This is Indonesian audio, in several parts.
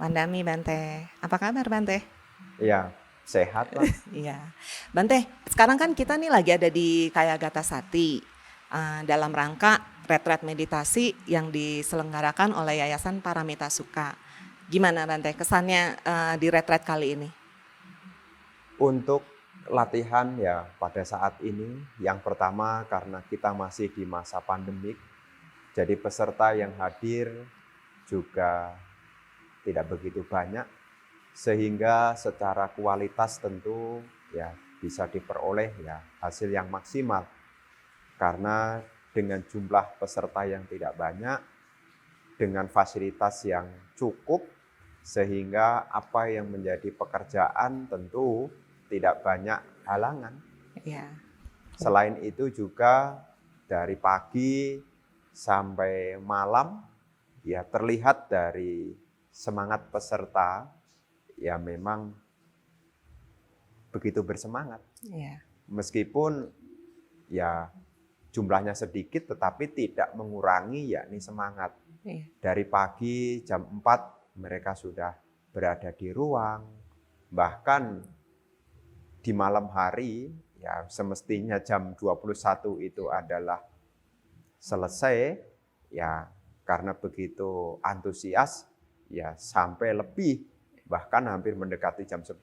Pandami Bante. Apa kabar Bante? Iya, sehat lah. Iya. Bante, sekarang kan kita nih lagi ada di Kayagata Sati dalam rangka retret meditasi yang diselenggarakan oleh Yayasan Paramita Sukha. Gimana Bante kesannya di retret kali ini? Untuk latihan ya pada saat ini, yang pertama karena kita masih di masa pandemik, jadi peserta yang hadir juga tidak begitu banyak, sehingga secara kualitas tentu ya bisa diperoleh ya hasil yang maksimal. Karena dengan jumlah peserta yang tidak banyak, dengan fasilitas yang cukup, sehingga apa yang menjadi pekerjaan tentu tidak banyak halangan. Iya. Selain itu juga dari pagi sampai malam ya terlihat dari semangat peserta ya memang begitu bersemangat. Iya. Meskipun ya jumlahnya sedikit tetapi tidak mengurangi yakni semangat. Iya. Dari pagi jam 4 mereka sudah berada di ruang, bahkan di malam hari ya semestinya jam 21 itu adalah selesai ya, karena begitu antusias ya sampai lebih, bahkan hampir mendekati jam 10.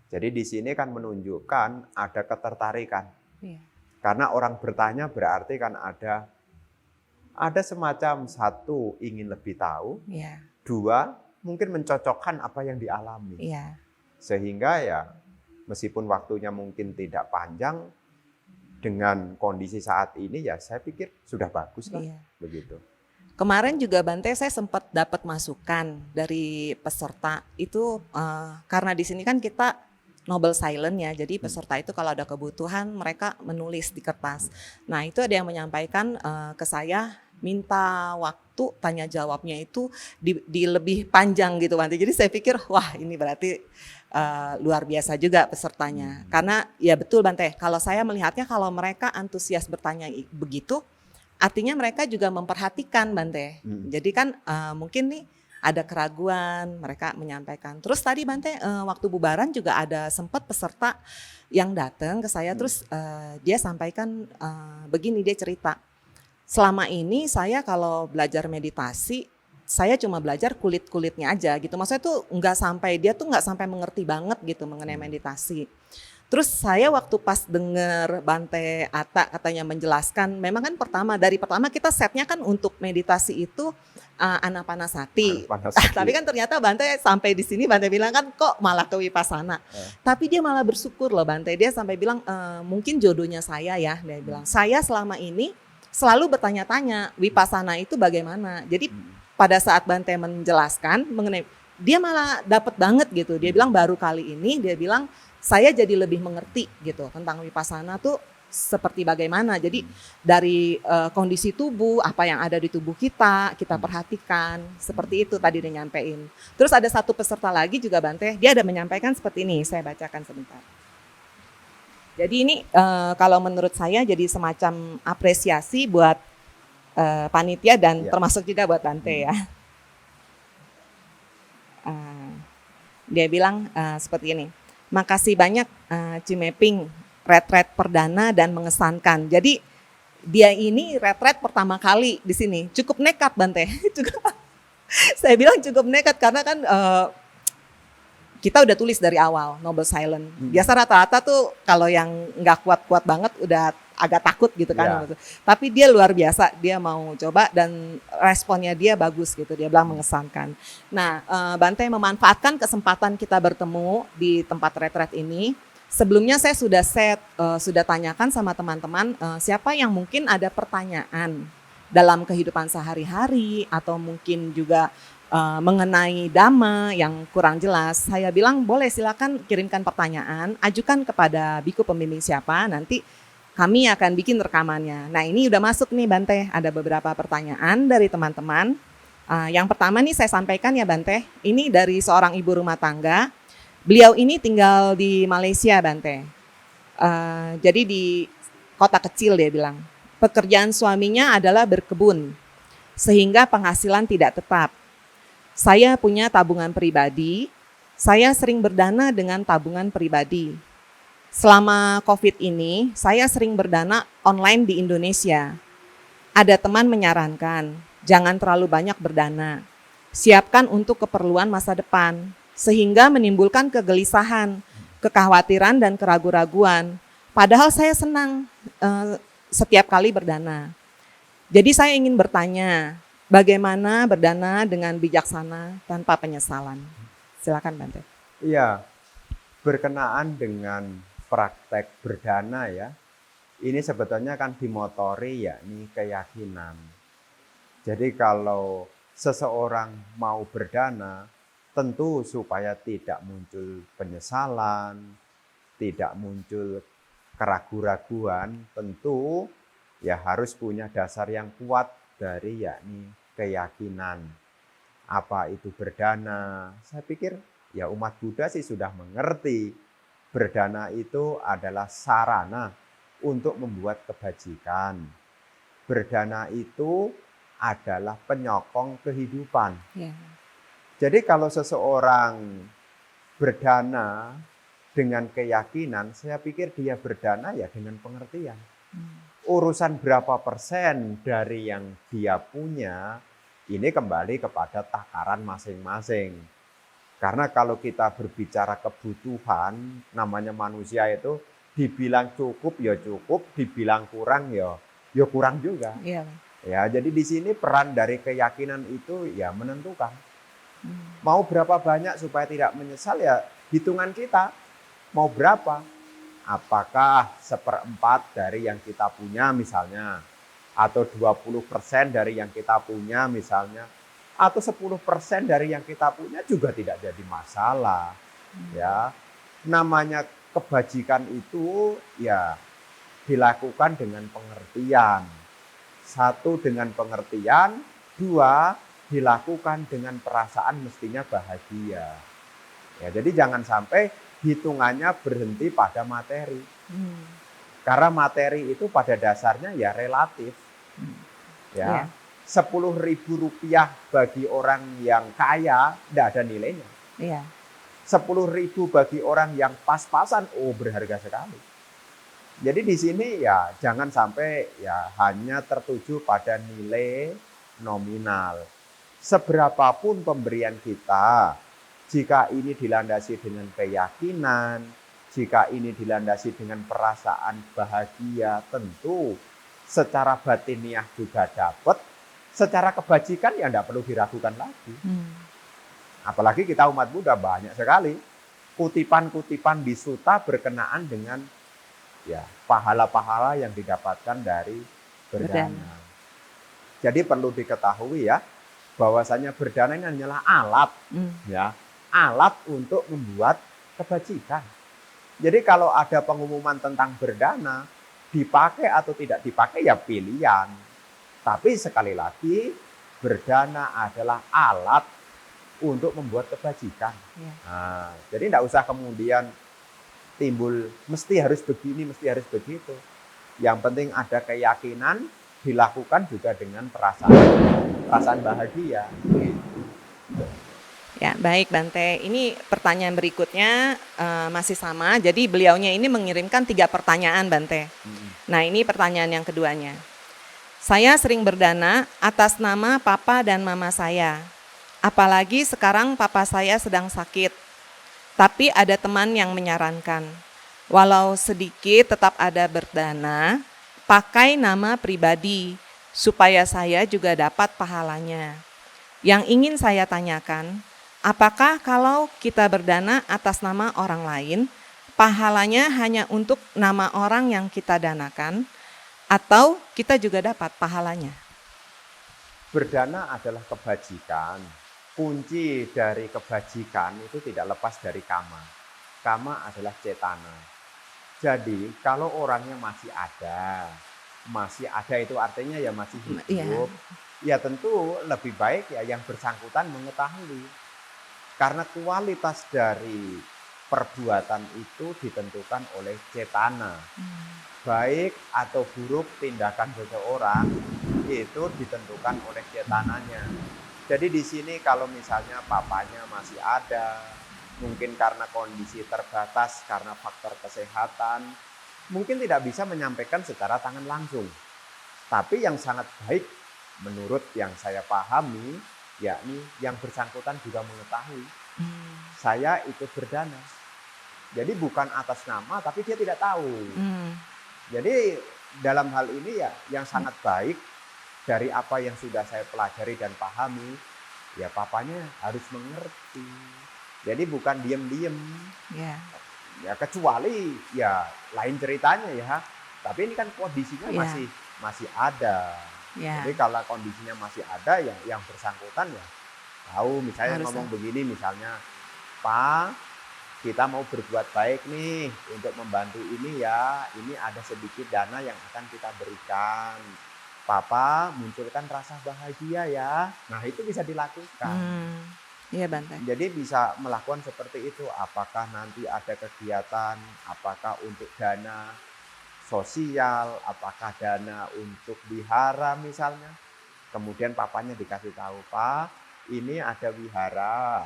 Jadi di sini kan menunjukkan ada ketertarikan. Iya. Karena orang bertanya berarti kan ada semacam satu ingin lebih tahu, Iya. dua mungkin mencocokkan apa yang dialami. Iya. Sehingga ya meskipun waktunya mungkin tidak panjang, dengan kondisi saat ini ya saya pikir sudah bagus lah. Iya. Begitu. Kemarin juga Bante saya sempat dapat masukan dari peserta itu karena di sini kan kita Noble Silent ya, jadi peserta itu kalau ada kebutuhan mereka menulis di kertas. Nah itu ada yang menyampaikan ke saya minta waktu tanya jawabnya itu di lebih panjang gitu Bante. Jadi saya pikir wah ini berarti luar biasa juga pesertanya. Karena ya betul Bante, kalau saya melihatnya kalau mereka antusias bertanya begitu, artinya mereka juga memperhatikan Bante. Jadi kan mungkin nih ada keraguan, mereka menyampaikan. Terus tadi Bante waktu bubaran juga ada sempat peserta yang datang ke saya, terus dia sampaikan begini, dia cerita. Selama ini saya kalau belajar meditasi, saya cuma belajar kulit-kulitnya aja gitu. Maksudnya tuh dia tuh nggak sampai mengerti banget gitu mengenai meditasi. Terus saya waktu pas denger Bante Atta katanya menjelaskan, memang kan dari pertama kita setnya kan untuk meditasi itu Anapanasati. Tapi kan ternyata Bante sampai di sini Bante bilang kan kok malah ke Vipassana. Tapi dia malah bersyukur loh Bante, dia sampai bilang mungkin jodohnya saya ya, dia bilang saya selama ini selalu bertanya-tanya Vipassana itu bagaimana. Jadi pada saat Bante menjelaskan mengenai, dia malah dapat banget gitu. Dia bilang baru kali ini dia bilang saya jadi lebih mengerti gitu tentang Vipassana tuh seperti bagaimana. Jadi dari kondisi tubuh, apa yang ada di tubuh kita perhatikan. Seperti itu tadi dia nyampein. Terus ada satu peserta lagi juga Bante, dia ada menyampaikan seperti ini, saya bacakan sebentar. Jadi ini kalau menurut saya jadi semacam apresiasi buat panitia dan termasuk juga buat Bante ya. Dia bilang seperti ini. Makasih banyak Cimeping, retret perdana dan mengesankan. Jadi dia ini retret pertama kali di sini. Cukup nekat Bante. Saya bilang cukup nekat karena kan kita udah tulis dari awal Noble Silent. Biasa rata-rata tuh kalau yang nggak kuat-kuat banget udah agak takut gitu kan. Yeah. Tapi dia luar biasa, dia mau coba dan responnya dia bagus gitu, dia bilang mengesankan. Nah Bante memanfaatkan kesempatan kita bertemu di tempat retret ini. Sebelumnya saya sudah tanyakan sama teman-teman siapa yang mungkin ada pertanyaan dalam kehidupan sehari-hari atau mungkin juga mengenai Dhamma yang kurang jelas. Saya bilang boleh silakan kirimkan pertanyaan, ajukan kepada biku pembimbing siapa, nanti kami akan bikin rekamannya. Nah ini udah masuk nih Bante, ada beberapa pertanyaan dari teman-teman. Yang pertama nih saya sampaikan ya Bante, ini dari seorang ibu rumah tangga. Beliau ini tinggal di Malaysia Bante. Jadi di kota kecil dia bilang. Pekerjaan suaminya adalah berkebun, sehingga penghasilan tidak tetap. Saya punya tabungan pribadi, saya sering berdana dengan tabungan pribadi. Selama COVID ini, saya sering berdana online di Indonesia. Ada teman menyarankan, jangan terlalu banyak berdana. Siapkan untuk keperluan masa depan, sehingga menimbulkan kegelisahan, kekhawatiran, dan keraguan-raguan. Padahal saya senang setiap kali berdana. Jadi saya ingin bertanya, bagaimana berdana dengan bijaksana tanpa penyesalan? Silakan Bante. Iya, berkenaan dengan praktek berdana ya, ini sebetulnya kan dimotori yakni keyakinan. Jadi kalau seseorang mau berdana, tentu supaya tidak muncul penyesalan, tidak muncul keraguan-raguan, tentu ya harus punya dasar yang kuat dari yakni keyakinan. Apa itu berdana? Saya pikir ya umat Buddha sih sudah mengerti. Berdana itu adalah sarana untuk membuat kebajikan. Berdana itu adalah penyokong kehidupan. Ya. Jadi kalau seseorang berdana dengan keyakinan, saya pikir dia berdana ya dengan pengertian. Urusan berapa persen dari yang dia punya, ini kembali kepada takaran masing-masing. Karena kalau kita berbicara kebutuhan, namanya manusia itu dibilang cukup ya cukup, dibilang kurang ya kurang juga. Iya. Ya, jadi di sini peran dari keyakinan itu ya menentukan. Mau berapa banyak supaya tidak menyesal ya hitungan kita. Mau berapa? Apakah 1/4 dari yang kita punya misalnya, atau 20% dari yang kita punya misalnya, atau 10% dari yang kita punya juga tidak jadi masalah. Ya, namanya kebajikan itu ya dilakukan dengan pengertian. Satu, dengan pengertian. Dua, dilakukan dengan perasaan mestinya bahagia. Ya, jadi jangan sampai hitungannya berhenti pada materi. Karena materi itu pada dasarnya ya relatif. Ya, 10.000 rupiah bagi orang yang kaya tidak ada nilainya. 10.000 bagi orang yang pas-pasan, oh berharga sekali. Jadi di sini ya jangan sampai ya hanya tertuju pada nilai nominal. Seberapapun pemberian kita, jika ini dilandasi dengan keyakinan, jika ini dilandasi dengan perasaan bahagia, tentu secara batiniah juga dapat, secara kebajikan ya tidak perlu diragukan lagi. Apalagi kita umat Buddha banyak sekali kutipan-kutipan di suta berkenaan dengan ya pahala-pahala yang didapatkan dari berdana. Jadi perlu diketahui ya bahwasanya berdana ini hanyalah alat, ya alat untuk membuat kebajikan. Jadi kalau ada pengumuman tentang berdana, dipakai atau tidak dipakai ya pilihan. Tapi sekali lagi berdana adalah alat untuk membuat kebajikan. Nah, jadi tidak usah kemudian timbul mesti harus begini, mesti harus begitu. Yang penting ada keyakinan, dilakukan juga dengan perasaan bahagia. Ya, baik Bante. Ini pertanyaan berikutnya masih sama. Jadi beliaunya ini mengirimkan 3 pertanyaan Bante. Nah, ini pertanyaan yang keduanya. Saya sering berdana atas nama papa dan mama saya. Apalagi sekarang papa saya sedang sakit. Tapi ada teman yang menyarankan, walau sedikit tetap ada berdana, pakai nama pribadi, supaya saya juga dapat pahalanya. Yang ingin saya tanyakan, apakah kalau kita berdana atas nama orang lain, pahalanya hanya untuk nama orang yang kita danakan, atau kita juga dapat pahalanya? Berdana adalah kebajikan. Kunci dari kebajikan itu tidak lepas dari kama. Kama adalah cetana. Jadi kalau orangnya masih ada itu artinya ya masih hidup. Ya tentu lebih baik ya yang bersangkutan mengetahui. Karena kualitas dari perbuatan itu ditentukan oleh cetana. Baik atau buruk tindakan seseorang itu ditentukan oleh cetananya. Jadi di sini kalau misalnya papanya masih ada, mungkin karena kondisi terbatas, karena faktor kesehatan, mungkin tidak bisa menyampaikan secara tangan langsung. Tapi yang sangat baik menurut yang saya pahami, yakni yang bersangkutan juga mengetahui saya ikut berdana. Jadi bukan atas nama, tapi dia tidak tahu. Jadi dalam hal ini ya yang sangat baik dari apa yang sudah saya pelajari dan pahami, ya papanya harus mengerti. Jadi bukan diem-diem. Ya kecuali ya lain ceritanya ya. Tapi ini kan kondisinya masih ada. Jadi kalau kondisinya masih ada ya yang bersangkutan ya tahu, misalnya harus ngomong begini misalnya, Pak, kita mau berbuat baik nih untuk membantu ini ya, ini ada sedikit dana yang akan kita berikan. Papa munculkan rasa bahagia ya. Nah itu bisa dilakukan. Iya Bante. Jadi bisa melakukan seperti itu. Apakah nanti ada kegiatan, apakah untuk dana sosial, apakah dana untuk wihara misalnya. Kemudian papanya dikasih tahu, Pak, ini ada wihara,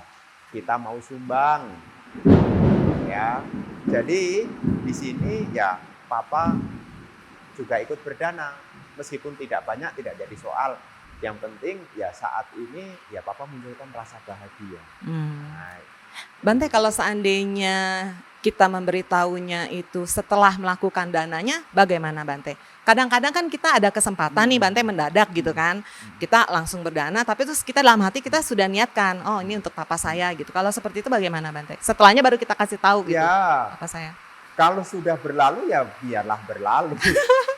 kita mau sumbang. Ya, jadi di sini ya papa juga ikut berdana, meskipun tidak banyak, tidak jadi soal. Yang penting ya saat ini ya papa menunjukkan rasa bahagia. Nah, Bante, kalau seandainya kita memberitahunya itu setelah melakukan dananya, bagaimana Bante? Kadang-kadang kan kita ada kesempatan nih Bante mendadak gitu kan, kita langsung berdana, tapi terus kita dalam hati kita sudah niatkan, oh ini untuk papa saya gitu. Kalau seperti itu bagaimana Bante? Setelahnya baru kita kasih tahu gitu, ya, papa saya. Kalau sudah berlalu ya biarlah berlalu.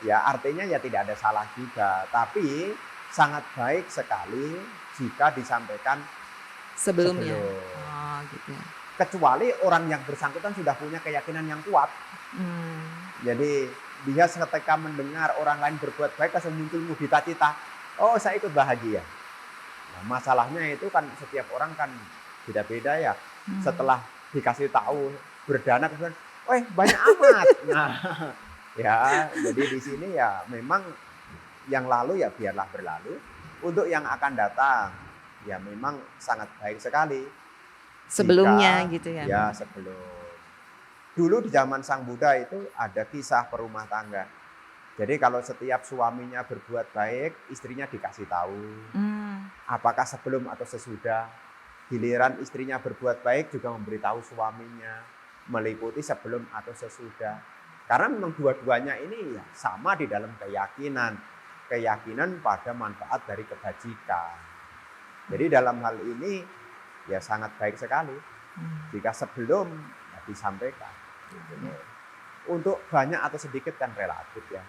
Ya artinya ya tidak ada salah juga, tapi sangat baik sekali jika disampaikan sebelumnya. Oh, gitu ya. Kecuali orang yang bersangkutan sudah punya keyakinan yang kuat. Jadi dia ketika mendengar orang lain berbuat baik langsung muncul mudita-cita, oh saya ikut bahagia. Nah, masalahnya itu kan setiap orang kan beda-beda ya. Setelah dikasih tahu berdana kemudian, banyak amat. Nah, ya jadi di sini ya memang yang lalu ya biarlah berlalu. Untuk yang akan datang ya memang sangat baik sekali. Sebelumnya gitu ya. Ya sebelum. Dulu di zaman Sang Buddha itu ada kisah perumah tangga. Jadi kalau setiap suaminya berbuat baik, istrinya dikasih tahu. Apakah sebelum atau sesudah. Giliran istrinya berbuat baik juga memberitahu suaminya. Meliputi sebelum atau sesudah. Karena memang dua-duanya ini ya sama di dalam keyakinan. Keyakinan pada manfaat dari kebajikan. Jadi dalam hal ini ya sangat baik sekali jika sebelum ya, disampaikan. Untuk banyak atau sedikit kan relatif ya.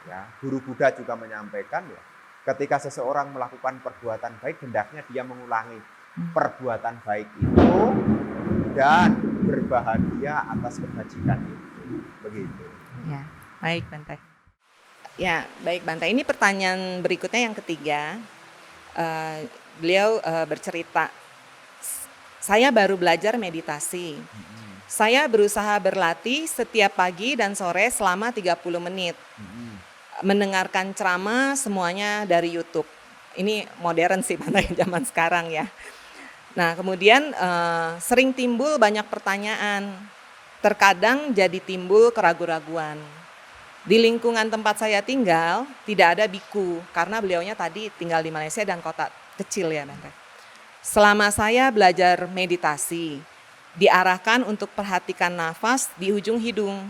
Ya, Guru Buddha juga menyampaikan ya, ketika seseorang melakukan perbuatan baik, hendaknya dia mengulangi perbuatan baik itu dan berbahagia atas kebajikan itu. Begitu. Ya, baik Bante. Ya, baik Bante. Ini pertanyaan berikutnya yang ketiga. Beliau bercerita, saya baru belajar meditasi. Saya berusaha berlatih setiap pagi dan sore selama 30 menit. Mendengarkan ceramah semuanya dari YouTube. Ini modern sih Bante zaman sekarang ya. Nah kemudian sering timbul banyak pertanyaan. Terkadang jadi timbul keraguan-raguan. Di lingkungan tempat saya tinggal tidak ada biku karena beliaunya tadi tinggal di Malaysia dan kota kecil ya Bante. Selama saya belajar meditasi, diarahkan untuk perhatikan nafas di ujung hidung.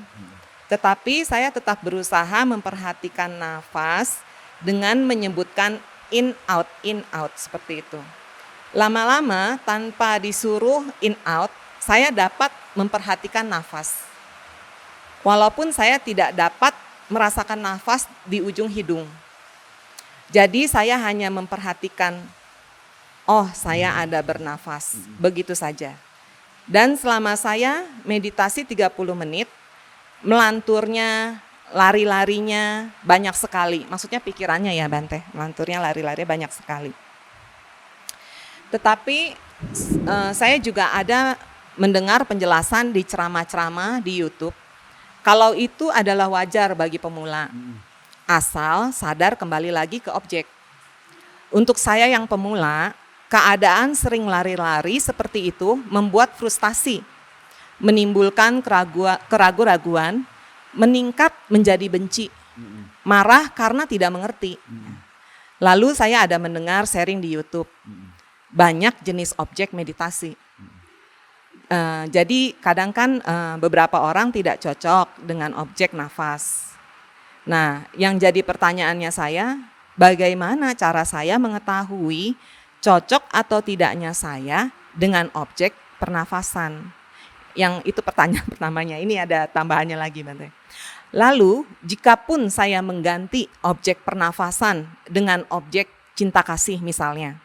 Tetapi saya tetap berusaha memperhatikan nafas dengan menyebutkan in out seperti itu. Lama-lama tanpa disuruh in out, saya dapat memperhatikan nafas. Walaupun saya tidak dapat merasakan nafas di ujung hidung. Jadi saya hanya memperhatikan, oh saya ada bernafas, begitu saja. Dan selama saya meditasi 30 menit, melanturnya, lari-larinya banyak sekali. Maksudnya pikirannya ya Bante, melanturnya lari-lari banyak sekali. Tetapi saya juga ada mendengar penjelasan di ceramah-ceramah di YouTube. Kalau itu adalah wajar bagi pemula, asal sadar kembali lagi ke objek. Untuk saya yang pemula, Keadaan sering lari-lari seperti itu membuat frustasi, menimbulkan keraguan-raguan, meningkat menjadi benci, marah karena tidak mengerti. Lalu saya ada mendengar sharing di YouTube, banyak jenis objek meditasi. Jadi kadang kan beberapa orang tidak cocok dengan objek nafas. Nah, yang jadi pertanyaannya saya, bagaimana cara saya mengetahui cocok atau tidaknya saya dengan objek pernafasan? Yang itu pertanyaan pertamanya. Ini ada tambahannya lagi, Bante. Lalu, jikapun saya mengganti objek pernafasan dengan objek cinta kasih misalnya,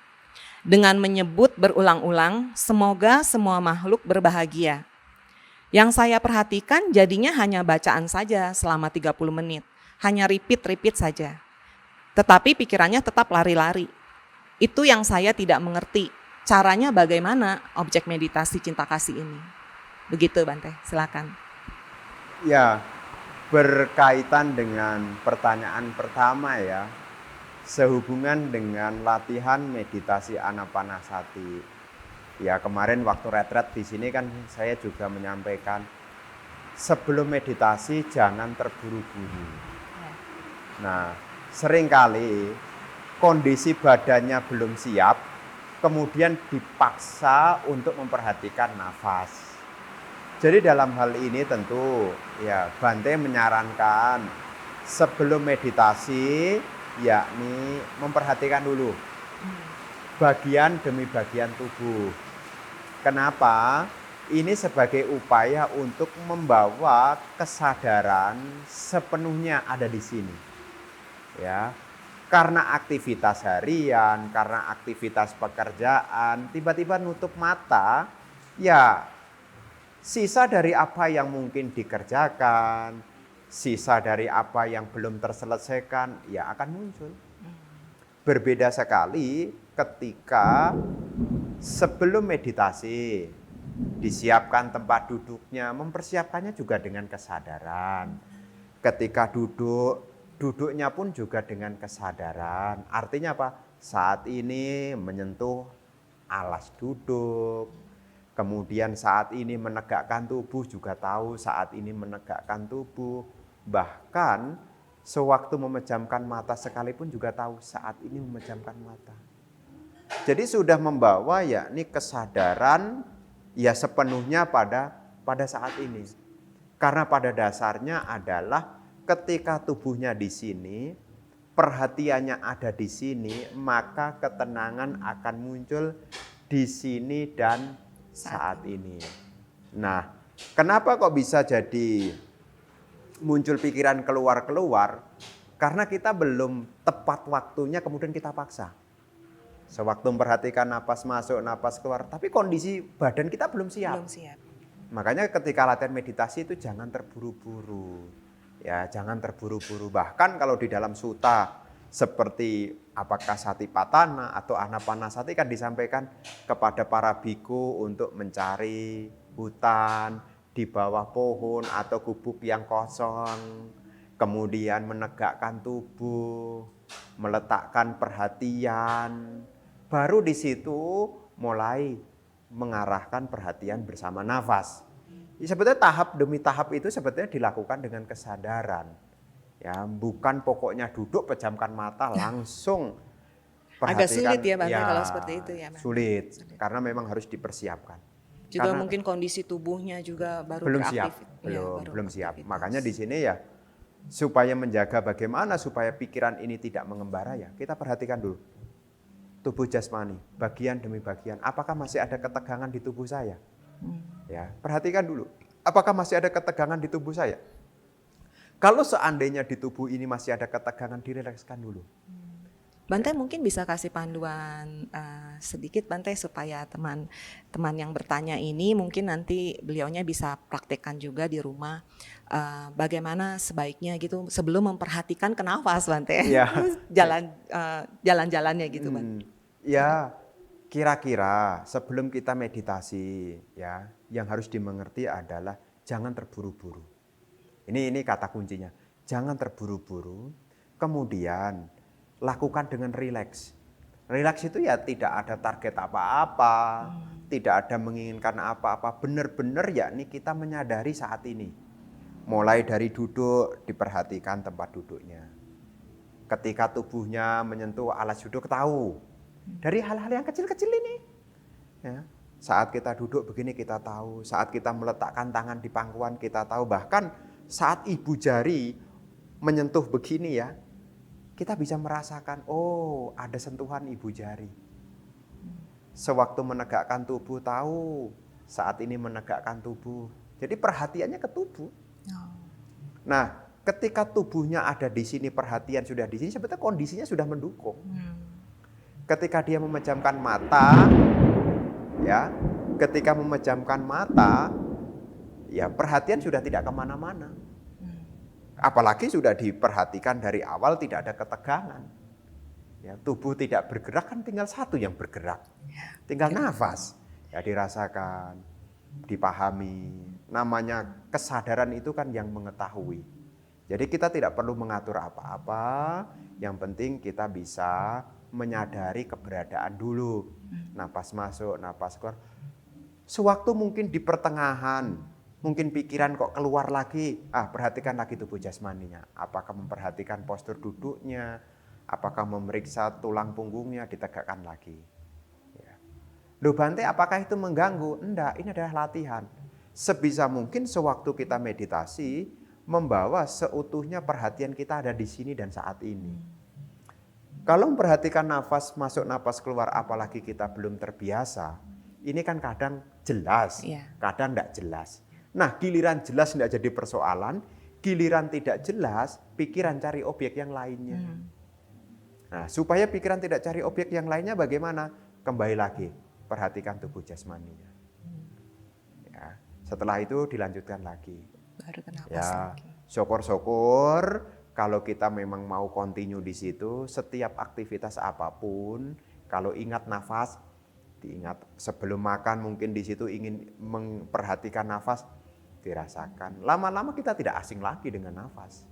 dengan menyebut berulang-ulang, semoga semua makhluk berbahagia. Yang saya perhatikan jadinya hanya bacaan saja selama 30 menit. Hanya repeat saja. Tetapi pikirannya tetap lari-lari. Itu yang saya tidak mengerti. Caranya bagaimana objek meditasi cinta kasih ini? Begitu Bante, silakan. Ya, berkaitan dengan pertanyaan pertama ya, sehubungan dengan latihan meditasi Anapanasati. Ya, kemarin waktu retret di sini kan saya juga menyampaikan sebelum meditasi jangan terburu-buru. Nah, seringkali kondisi badannya belum siap, kemudian dipaksa untuk memperhatikan nafas. Jadi dalam hal ini tentu ya Bante menyarankan sebelum meditasi yakni memperhatikan dulu bagian demi bagian tubuh. Kenapa? Ini sebagai upaya untuk membawa kesadaran sepenuhnya ada di sini. Ya. Karena aktivitas harian, karena aktivitas pekerjaan, tiba-tiba nutup mata, ya sisa dari apa yang mungkin dikerjakan, sisa dari apa yang belum terselesaikan, ya akan muncul. Berbeda sekali ketika sebelum meditasi, disiapkan tempat duduknya, mempersiapkannya juga dengan kesadaran. Ketika duduknya pun juga dengan kesadaran. Artinya apa? Saat ini menyentuh alas duduk. Kemudian saat ini menegakkan tubuh juga tahu saat ini menegakkan tubuh. Bahkan sewaktu memejamkan mata sekalipun juga tahu saat ini memejamkan mata. Jadi sudah membawa yakni kesadaran ya sepenuhnya pada saat ini. Karena pada dasarnya adalah ketika tubuhnya di sini, perhatiannya ada di sini, maka ketenangan akan muncul di sini dan saat ini. Nah, kenapa kok bisa jadi muncul pikiran keluar-keluar? Karena kita belum tepat waktunya kemudian kita paksa. Sewaktu memperhatikan napas masuk, napas keluar, tapi kondisi badan kita belum siap. Makanya ketika latihan meditasi itu jangan terburu-buru. Ya, jangan terburu-buru. Bahkan kalau di dalam sutta seperti apakah Satipatthana atau Anapanasati kan disampaikan kepada para biku untuk mencari hutan di bawah pohon atau gubuk yang kosong. Kemudian menegakkan tubuh, meletakkan perhatian. Baru di situ mulai mengarahkan perhatian bersama nafas. Ya, sebetulnya tahap demi tahap itu sebetulnya dilakukan dengan kesadaran. Ya, bukan pokoknya duduk pejamkan mata langsung perhatikan. Agak sulit ya Bante kalau seperti itu ya. Sulit, karena memang harus dipersiapkan. Juga karena mungkin kondisi tubuhnya juga baru belum beraktif. siap, belum siap. Makanya di sini ya supaya menjaga bagaimana supaya pikiran ini tidak mengembara ya kita perhatikan dulu tubuh jasmani, bagian demi bagian. Apakah masih ada ketegangan di tubuh saya? Ya, perhatikan dulu. Apakah masih ada ketegangan di tubuh saya? Kalau seandainya di tubuh ini masih ada ketegangan, dilekskan dulu. Bante mungkin bisa kasih panduan sedikit Bante supaya teman-teman yang bertanya ini mungkin nanti beliaunya bisa praktekkan juga di rumah bagaimana sebaiknya gitu sebelum memperhatikan ke nafas Bante. Ya. Jalan-jalannya gitu Bante. Ya, kira-kira sebelum kita meditasi ya, yang harus dimengerti adalah jangan terburu-buru. Ini kata kuncinya. Jangan terburu-buru. Kemudian lakukan dengan rileks. Rileks itu ya tidak ada target apa-apa, tidak ada menginginkan apa-apa, benar-benar yakni kita menyadari saat ini. Mulai dari duduk, diperhatikan tempat duduknya. Ketika tubuhnya menyentuh alas duduk, tahu. Dari hal-hal yang kecil-kecil ini. Ya. Saat kita duduk begini kita tahu, saat kita meletakkan tangan di pangkuan kita tahu, bahkan saat ibu jari menyentuh begini ya, kita bisa merasakan, oh ada sentuhan ibu jari. Sewaktu menegakkan tubuh tahu, saat ini menegakkan tubuh. Jadi perhatiannya ke tubuh. Nah, ketika tubuhnya ada di sini, perhatian sudah di sini, sebetulnya kondisinya sudah mendukung. Ketika dia memejamkan mata, ya, ketika memejamkan mata, ya perhatian sudah tidak kemana-mana. Apalagi sudah diperhatikan dari awal tidak ada ketegangan. Ya, tubuh tidak bergerak kan tinggal satu yang bergerak, tinggal nafas. Ya dirasakan, dipahami. Namanya kesadaran itu kan yang mengetahui. Jadi kita tidak perlu mengatur apa-apa, yang penting kita bisa menyadari keberadaan dulu. Napas masuk, napas keluar. Sewaktu mungkin di pertengahan, mungkin pikiran kok keluar lagi, perhatikan lagi tubuh jasmaninya. Apakah memperhatikan postur duduknya, apakah memeriksa tulang punggungnya, ditegakkan lagi. Ya. Loh Bante, apakah itu mengganggu? Enggak, ini adalah latihan. Sebisa mungkin sewaktu kita meditasi, membawa seutuhnya perhatian kita ada di sini dan saat ini. Kalau memperhatikan nafas masuk, nafas keluar, apalagi kita belum terbiasa, ini kan kadang jelas, kadang tidak jelas. Nah, giliran jelas tidak jadi persoalan, giliran tidak jelas, pikiran cari objek yang lainnya. Nah, supaya pikiran tidak cari objek yang lainnya bagaimana? Kembali lagi, perhatikan tubuh jasmaninya. Ya, setelah itu dilanjutkan lagi. Baru ke nafas Ya, lagi. syukur-syukur kalau kita memang mau continue di situ, setiap aktivitas apapun, kalau ingat nafas, diingat sebelum makan mungkin di situ ingin memperhatikan nafas, dirasakan. Lama-lama kita tidak asing lagi dengan nafas.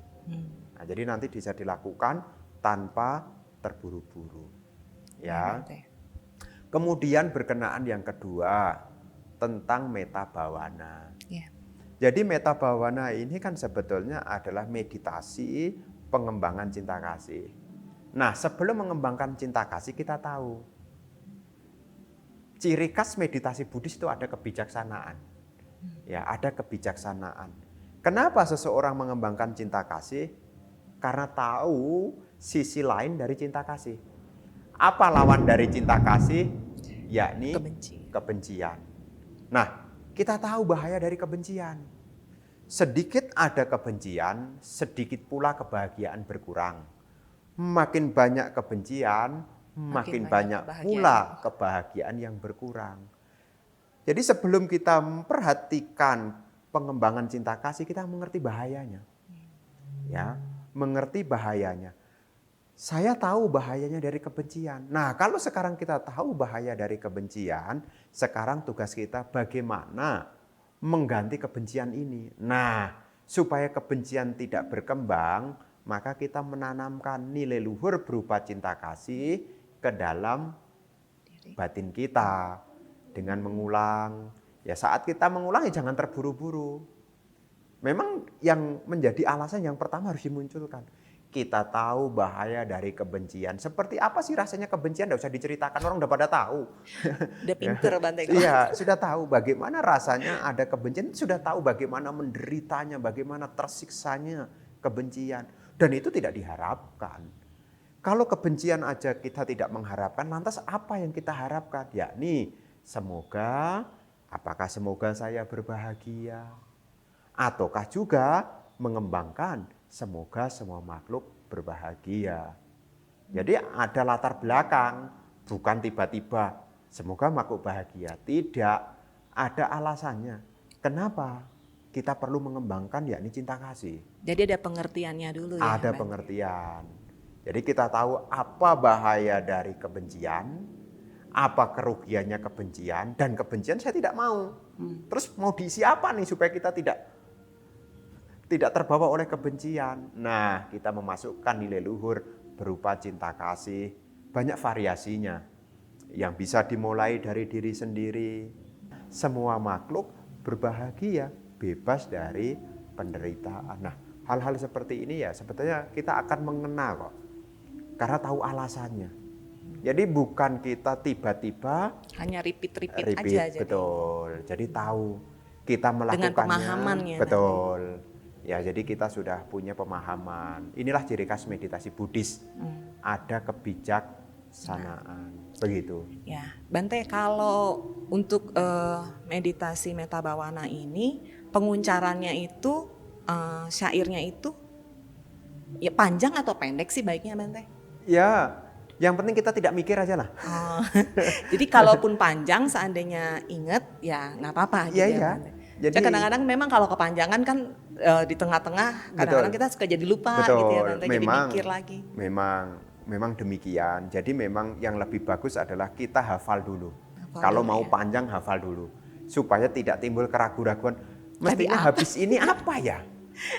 Nah, jadi nanti bisa dilakukan tanpa terburu-buru. Ya. Kemudian berkenaan yang kedua tentang meta bhawana. Jadi meta bhawana ini kan sebetulnya adalah meditasi pengembangan cinta kasih. Nah, sebelum mengembangkan cinta kasih kita tahu ciri khas meditasi Buddhis itu ada kebijaksanaan. Ya, ada kebijaksanaan. Kenapa seseorang mengembangkan cinta kasih? Karena tahu sisi lain dari cinta kasih. Apa lawan dari cinta kasih? Yakni kebencian. Nah, kita tahu bahaya dari kebencian. Sedikit ada kebencian, sedikit pula kebahagiaan berkurang. Makin banyak kebencian, makin banyak pula kebahagiaan yang berkurang. Jadi sebelum kita memperhatikan pengembangan cinta kasih, kita mengerti bahayanya. Ya, mengerti bahayanya. Saya tahu bahayanya dari kebencian. Nah, kalau sekarang kita tahu bahaya dari kebencian, sekarang tugas kita bagaimana mengganti kebencian ini. Nah, supaya kebencian tidak berkembang, maka kita menanamkan nilai luhur berupa cinta kasih ke dalam batin kita dengan mengulang. Ya, saat kita mengulang ya jangan terburu-buru. Memang yang menjadi alasan yang pertama harus dimunculkan. Kita tahu bahaya dari kebencian. Seperti apa sih rasanya kebencian? Tidak usah diceritakan, orang udah pada tahu. Udah pinter Bante. Iya, sudah tahu bagaimana rasanya ada kebencian. Sudah tahu bagaimana menderitanya, bagaimana tersiksanya kebencian. Dan itu tidak diharapkan. Kalau kebencian aja kita tidak mengharapkan, lantas apa yang kita harapkan? Yakni apakah semoga saya berbahagia? Ataukah juga mengembangkan semoga semua makhluk berbahagia. Jadi ada latar belakang, bukan tiba-tiba semoga makhluk bahagia. Tidak, ada alasannya. Kenapa kita perlu mengembangkan yakni cinta kasih. Jadi ada pengertiannya dulu ya. Ada pengertian. Jadi kita tahu apa bahaya dari kebencian, apa kerugiannya kebencian, dan kebencian saya tidak mau. Terus mau diisi apa nih supaya kita tidak terbawa oleh kebencian. Nah, kita memasukkan nilai luhur berupa cinta kasih banyak variasinya. Yang bisa dimulai dari diri sendiri. Semua makhluk berbahagia, bebas dari penderitaan. Nah, hal-hal seperti ini ya sebetulnya kita akan mengena kok. Karena tahu alasannya. Jadi bukan kita tiba-tiba Hanya repeat repeat, aja jadi. betul. Jadi tahu kita Dengan melakukannya, pemahamannya betul. Ya, jadi kita sudah punya pemahaman. Inilah ciri khas meditasi Buddhis. Ada kebijaksanaan. Begitu. Ya, Bante, kalau untuk meditasi Metta Bhavana ini penguncarannya itu syairnya itu ya panjang atau pendek sih baiknya, Bante? Ya, yang penting kita tidak mikir aja lah. Oh, jadi kalaupun panjang seandainya inget ya nggak apa-apa gitu Iya, ya, iya. Bante. Jadi Jadi kadang-kadang memang kalau kepanjangan kan di tengah-tengah kadang-kadang kita suka jadi lupa gitu ya, Bante, jadi mikir lagi. Memang demikian. Jadi memang yang lebih bagus adalah kita hafal dulu. Hafal Kalau dulu mau ya. panjang hafal dulu supaya tidak timbul keraguan-raguan. Mestinya apa? habis ini apa ya?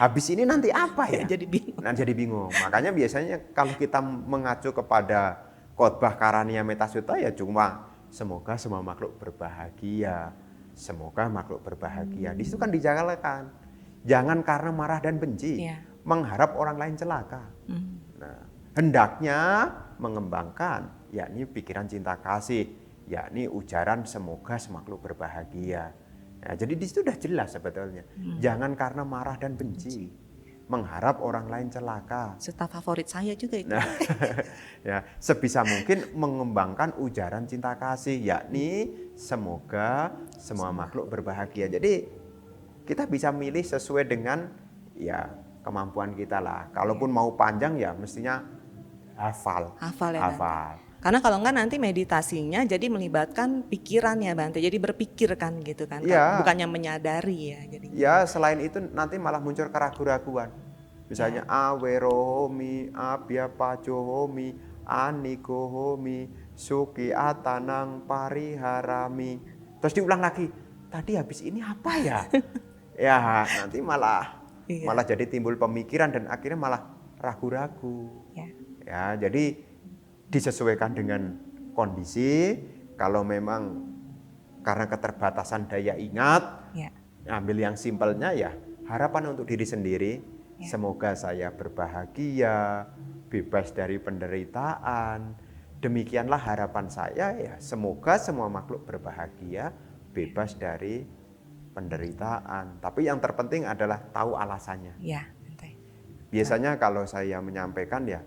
Habis ini nanti apa ya? Jadi bingung. Nah, jadi bingung. Makanya biasanya kalau kita mengacu kepada khotbah Karania Metta Sutta ya cuma semoga semua makhluk berbahagia. Semoga makhluk berbahagia. Di situ kan dijalankan. Jangan karena marah dan benci, mengharap orang lain celaka. Nah, hendaknya mengembangkan, yakni pikiran cinta kasih, yakni ujaran semoga semakhluk berbahagia. Nah, jadi di situ sudah jelas sebetulnya. Jangan karena marah dan benci, mengharap orang lain celaka. Serta favorit saya juga itu. Nah, ya, sebisa mungkin mengembangkan ujaran cinta kasih, yakni semoga semua makhluk berbahagia. Jadi kita bisa milih sesuai dengan ya kemampuan kita lah. Kalaupun mau panjang ya mestinya hafal ya, hafal. Bante. Karena kalau enggak nanti meditasinya jadi melibatkan pikiran ya, Bante. Jadi berpikir kan gitu kan, Ya, bukannya menyadari ya. Jadi ya selain itu nanti malah muncul keraguan-raguan. Misalnya awerohomi, abhyapajohomi, anigohomi, suki atanang pariharami. Terus diulang lagi, tadi habis ini apa ya? Ya nanti malah jadi timbul pemikiran dan akhirnya malah ragu-ragu. Ya, jadi disesuaikan dengan kondisi. Kalau memang karena keterbatasan daya ingat, ambil yang simpelnya ya harapan untuk diri sendiri. Semoga saya berbahagia, bebas dari penderitaan. Demikianlah harapan saya ya, semoga semua makhluk berbahagia, bebas dari penderitaan. Tapi yang terpenting adalah tahu alasannya. Biasanya kalau saya menyampaikan ya,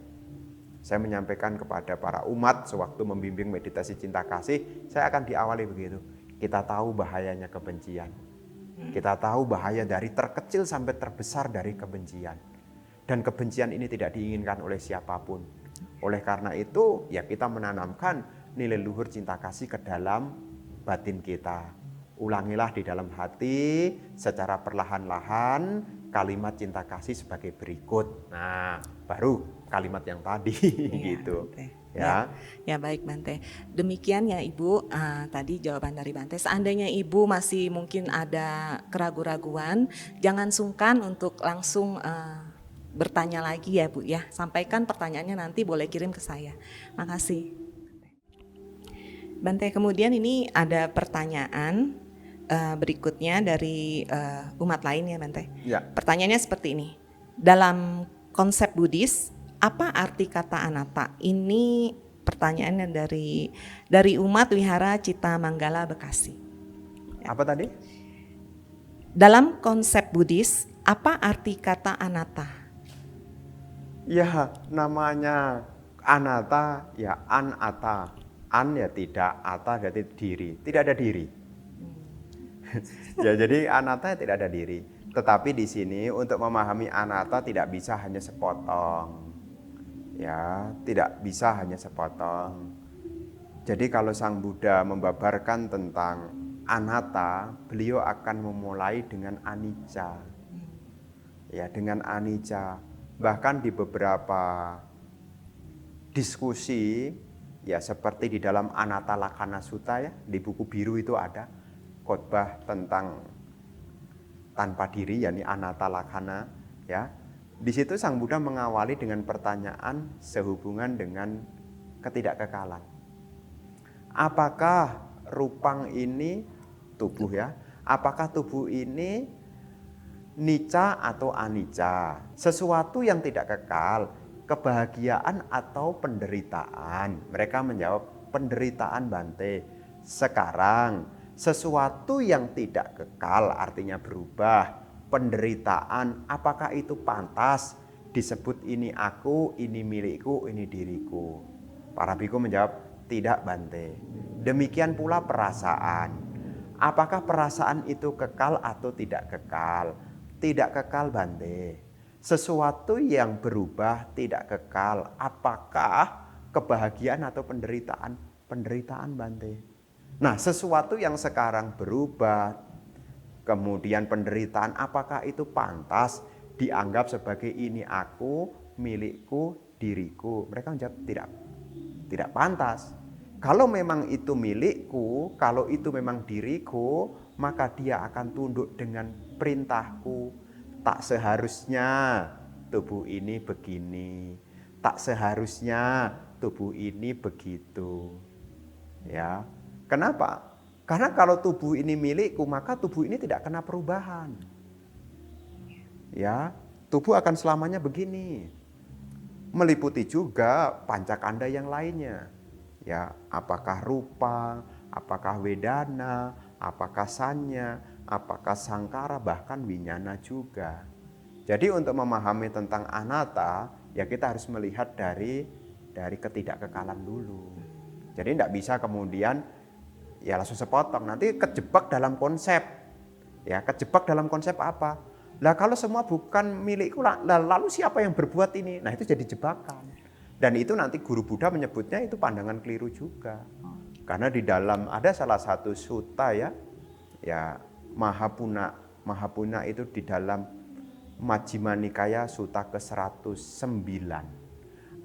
saya menyampaikan kepada para umat sewaktu membimbing meditasi cinta kasih, saya akan diawali begitu. Kita tahu bahayanya kebencian. Kita tahu bahaya dari terkecil sampai terbesar dari kebencian. Dan kebencian ini tidak diinginkan oleh siapapun. Oleh karena itu, ya kita menanamkan nilai luhur cinta kasih ke dalam batin kita. Ulangilah di dalam hati secara perlahan-lahan kalimat cinta kasih sebagai berikut. Nah, baru kalimat yang tadi gitu. Ya baik, Bante. Demikian ya Ibu, tadi jawaban dari Bante. Seandainya Ibu masih mungkin ada keraguan-raguan, jangan sungkan untuk langsung bertanya lagi ya Bu ya. Sampaikan pertanyaannya, nanti boleh kirim ke saya. Makasih. Bante, kemudian ini ada pertanyaan berikutnya dari umat lain ya, Bante. Pertanyaannya seperti ini. Dalam konsep Buddhis, apa arti kata anatta? Ini pertanyaannya dari umat Wihara Cita Manggala Bekasi. Apa tadi? Dalam konsep Buddhis, apa arti kata anatta? Ya, namanya anatta ya anatta. An ya tidak, atta berarti diri. Tidak ada diri. Ya, jadi anatta tidak ada diri. Tetapi di sini untuk memahami anatta tidak bisa hanya sepotong. Ya, tidak bisa hanya sepotong. Jadi kalau Sang Buddha membabarkan tentang anatta, beliau akan memulai dengan anicca. Ya, dengan anicca. Bahkan di beberapa diskusi, ya seperti di dalam Anatta Lakkhana Sutta ya, di buku biru itu ada khotbah tentang tanpa diri, yakni Anatta Lakkhana ya. Di situ Sang Buddha mengawali dengan pertanyaan sehubungan dengan Ketidakkekalan. Apakah rupang ini tubuh ya? Apakah tubuh ini nica atau anicca? Sesuatu yang tidak kekal, kebahagiaan atau penderitaan? Mereka menjawab penderitaan Bante. Sekarang sesuatu yang tidak kekal artinya berubah. Penderitaan, apakah itu pantas disebut ini aku, ini milikku, ini diriku? Para biku menjawab, tidak Bante. Demikian pula perasaan. Apakah perasaan itu kekal atau tidak kekal? Tidak kekal Bante. Sesuatu yang berubah tidak kekal. Apakah kebahagiaan atau penderitaan? Penderitaan Bante. Nah, sesuatu yang sekarang berubah, kemudian penderitaan, apakah itu pantas dianggap sebagai ini aku, milikku, diriku? Mereka menjawab tidak pantas. Kalau memang itu milikku, kalau itu memang diriku, maka dia akan tunduk dengan perintahku. Tak seharusnya tubuh ini begini, tak seharusnya tubuh ini begitu. Ya, kenapa? Karena kalau tubuh ini milikku, maka tubuh ini tidak kena perubahan. Ya, tubuh akan selamanya begini. Meliputi juga pancakanda yang lainnya. Ya, apakah rupa, apakah wedana, apakah sanya, apakah sangkara, bahkan winyana juga. Jadi untuk memahami tentang anatta, ya kita harus melihat dari ketidakkekalan dulu. Jadi tidak bisa kemudian ya langsung sepotong, nanti kejebak dalam konsep. Ya, kejebak dalam konsep apa? Lah kalau semua bukan milikku, lalu siapa yang berbuat ini? Nah, itu jadi jebakan. Dan itu nanti guru Buddha menyebutnya itu pandangan keliru juga. Karena di dalam ada salah satu sutta ya Mahapuna itu di dalam Majjhima Nikaya sutta ke-109.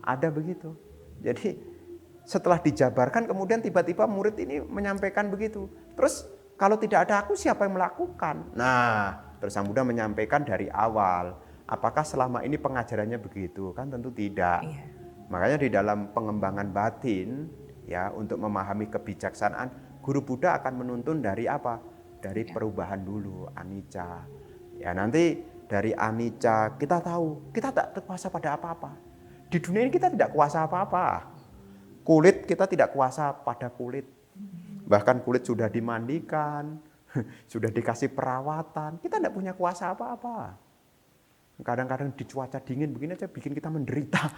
Ada begitu. Jadi setelah dijabarkan kemudian tiba-tiba murid ini menyampaikan begitu. Terus kalau tidak ada aku siapa yang melakukan? Nah, terus Sang Buddha menyampaikan dari awal. Apakah selama ini pengajarannya begitu? Kan tentu tidak. Iya. Makanya di dalam pengembangan batin ya untuk memahami kebijaksanaan, guru Buddha akan menuntun dari apa? Dari perubahan dulu, anicca. Ya nanti dari anicca kita tahu kita tak kuasa pada apa-apa. Di dunia ini kita tidak kuasa apa-apa. Kulit kita tidak kuasa pada kulit. Bahkan kulit sudah dimandikan, sudah dikasih perawatan, kita tidak punya kuasa apa-apa. Kadang-kadang di cuaca dingin begini aja bikin kita menderita.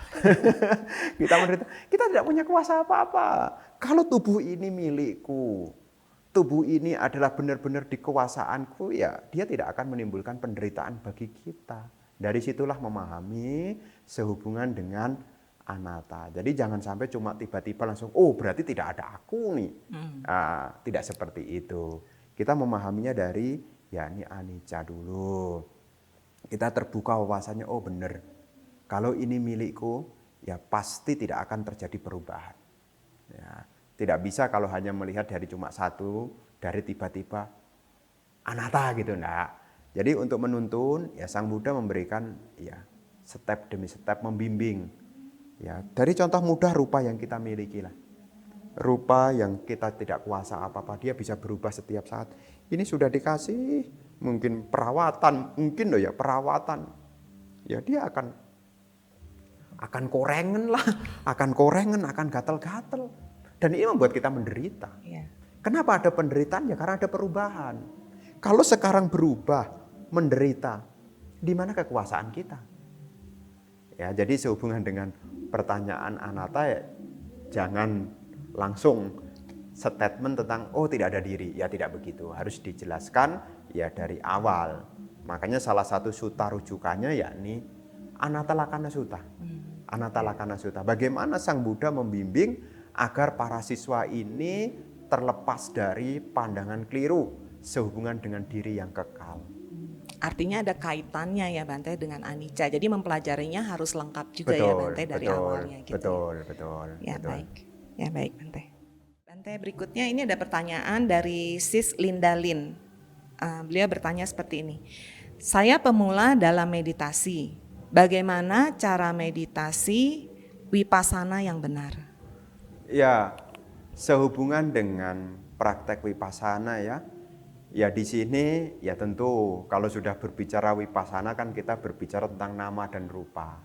Kita tidak punya kuasa apa-apa. Kalau tubuh ini milikku, tubuh ini adalah benar-benar di kekuasaanku, ya dia tidak akan menimbulkan penderitaan bagi kita. Dari situlah memahami sehubungan dengan anatta. Jadi jangan sampai cuma tiba-tiba langsung, oh berarti tidak ada aku nih. Tidak seperti itu. Kita memahaminya dari, ya ini anicca dulu. Kita terbuka wawasannya, oh benar. Kalau ini milikku, ya pasti tidak akan terjadi perubahan. Ya, tidak bisa kalau hanya melihat dari cuma satu, dari tiba-tiba anatta gitu, enggak. Jadi untuk menuntun, ya Sang Buddha memberikan ya step demi step membimbing. Ya, dari contoh mudah rupa yang kita miliki lah. Rupa yang kita tidak kuasa apa-apa, dia bisa berubah setiap saat. Ini sudah dikasih mungkin perawatan, mungkin loh ya perawatan. Ya dia akan korengan lah, akan gatal-gatal. Dan ini membuat kita menderita. Yeah. Kenapa ada penderitaan? Ya karena ada perubahan. Kalau sekarang berubah, menderita, di mana kekuasaan kita? Ya, jadi sehubungan dengan pertanyaan anatta ya, jangan langsung statement tentang oh tidak ada diri. Ya tidak begitu, harus dijelaskan ya dari awal. Makanya salah satu sutta rujukannya yakni Anatta Lakkhana Sutta. Anatta Lakkhana Sutta. Bagaimana Sang Buddha membimbing agar para siswa ini terlepas dari pandangan keliru sehubungan dengan diri yang kekal. Artinya ada kaitannya ya Bante dengan anicca. Jadi mempelajarinya harus lengkap juga ya Bante dari awalnya gitu. Betul. Ya baik. Ya baik Bante. Bante berikutnya ini ada pertanyaan dari Sis Linda Lin. Beliau bertanya seperti ini. Saya pemula dalam meditasi. Bagaimana cara meditasi Vipassana yang benar? Ya, sehubungan dengan praktek Vipassana ya. Ya di sini ya tentu kalau sudah berbicara Vipassana kan kita berbicara tentang nama dan rupa.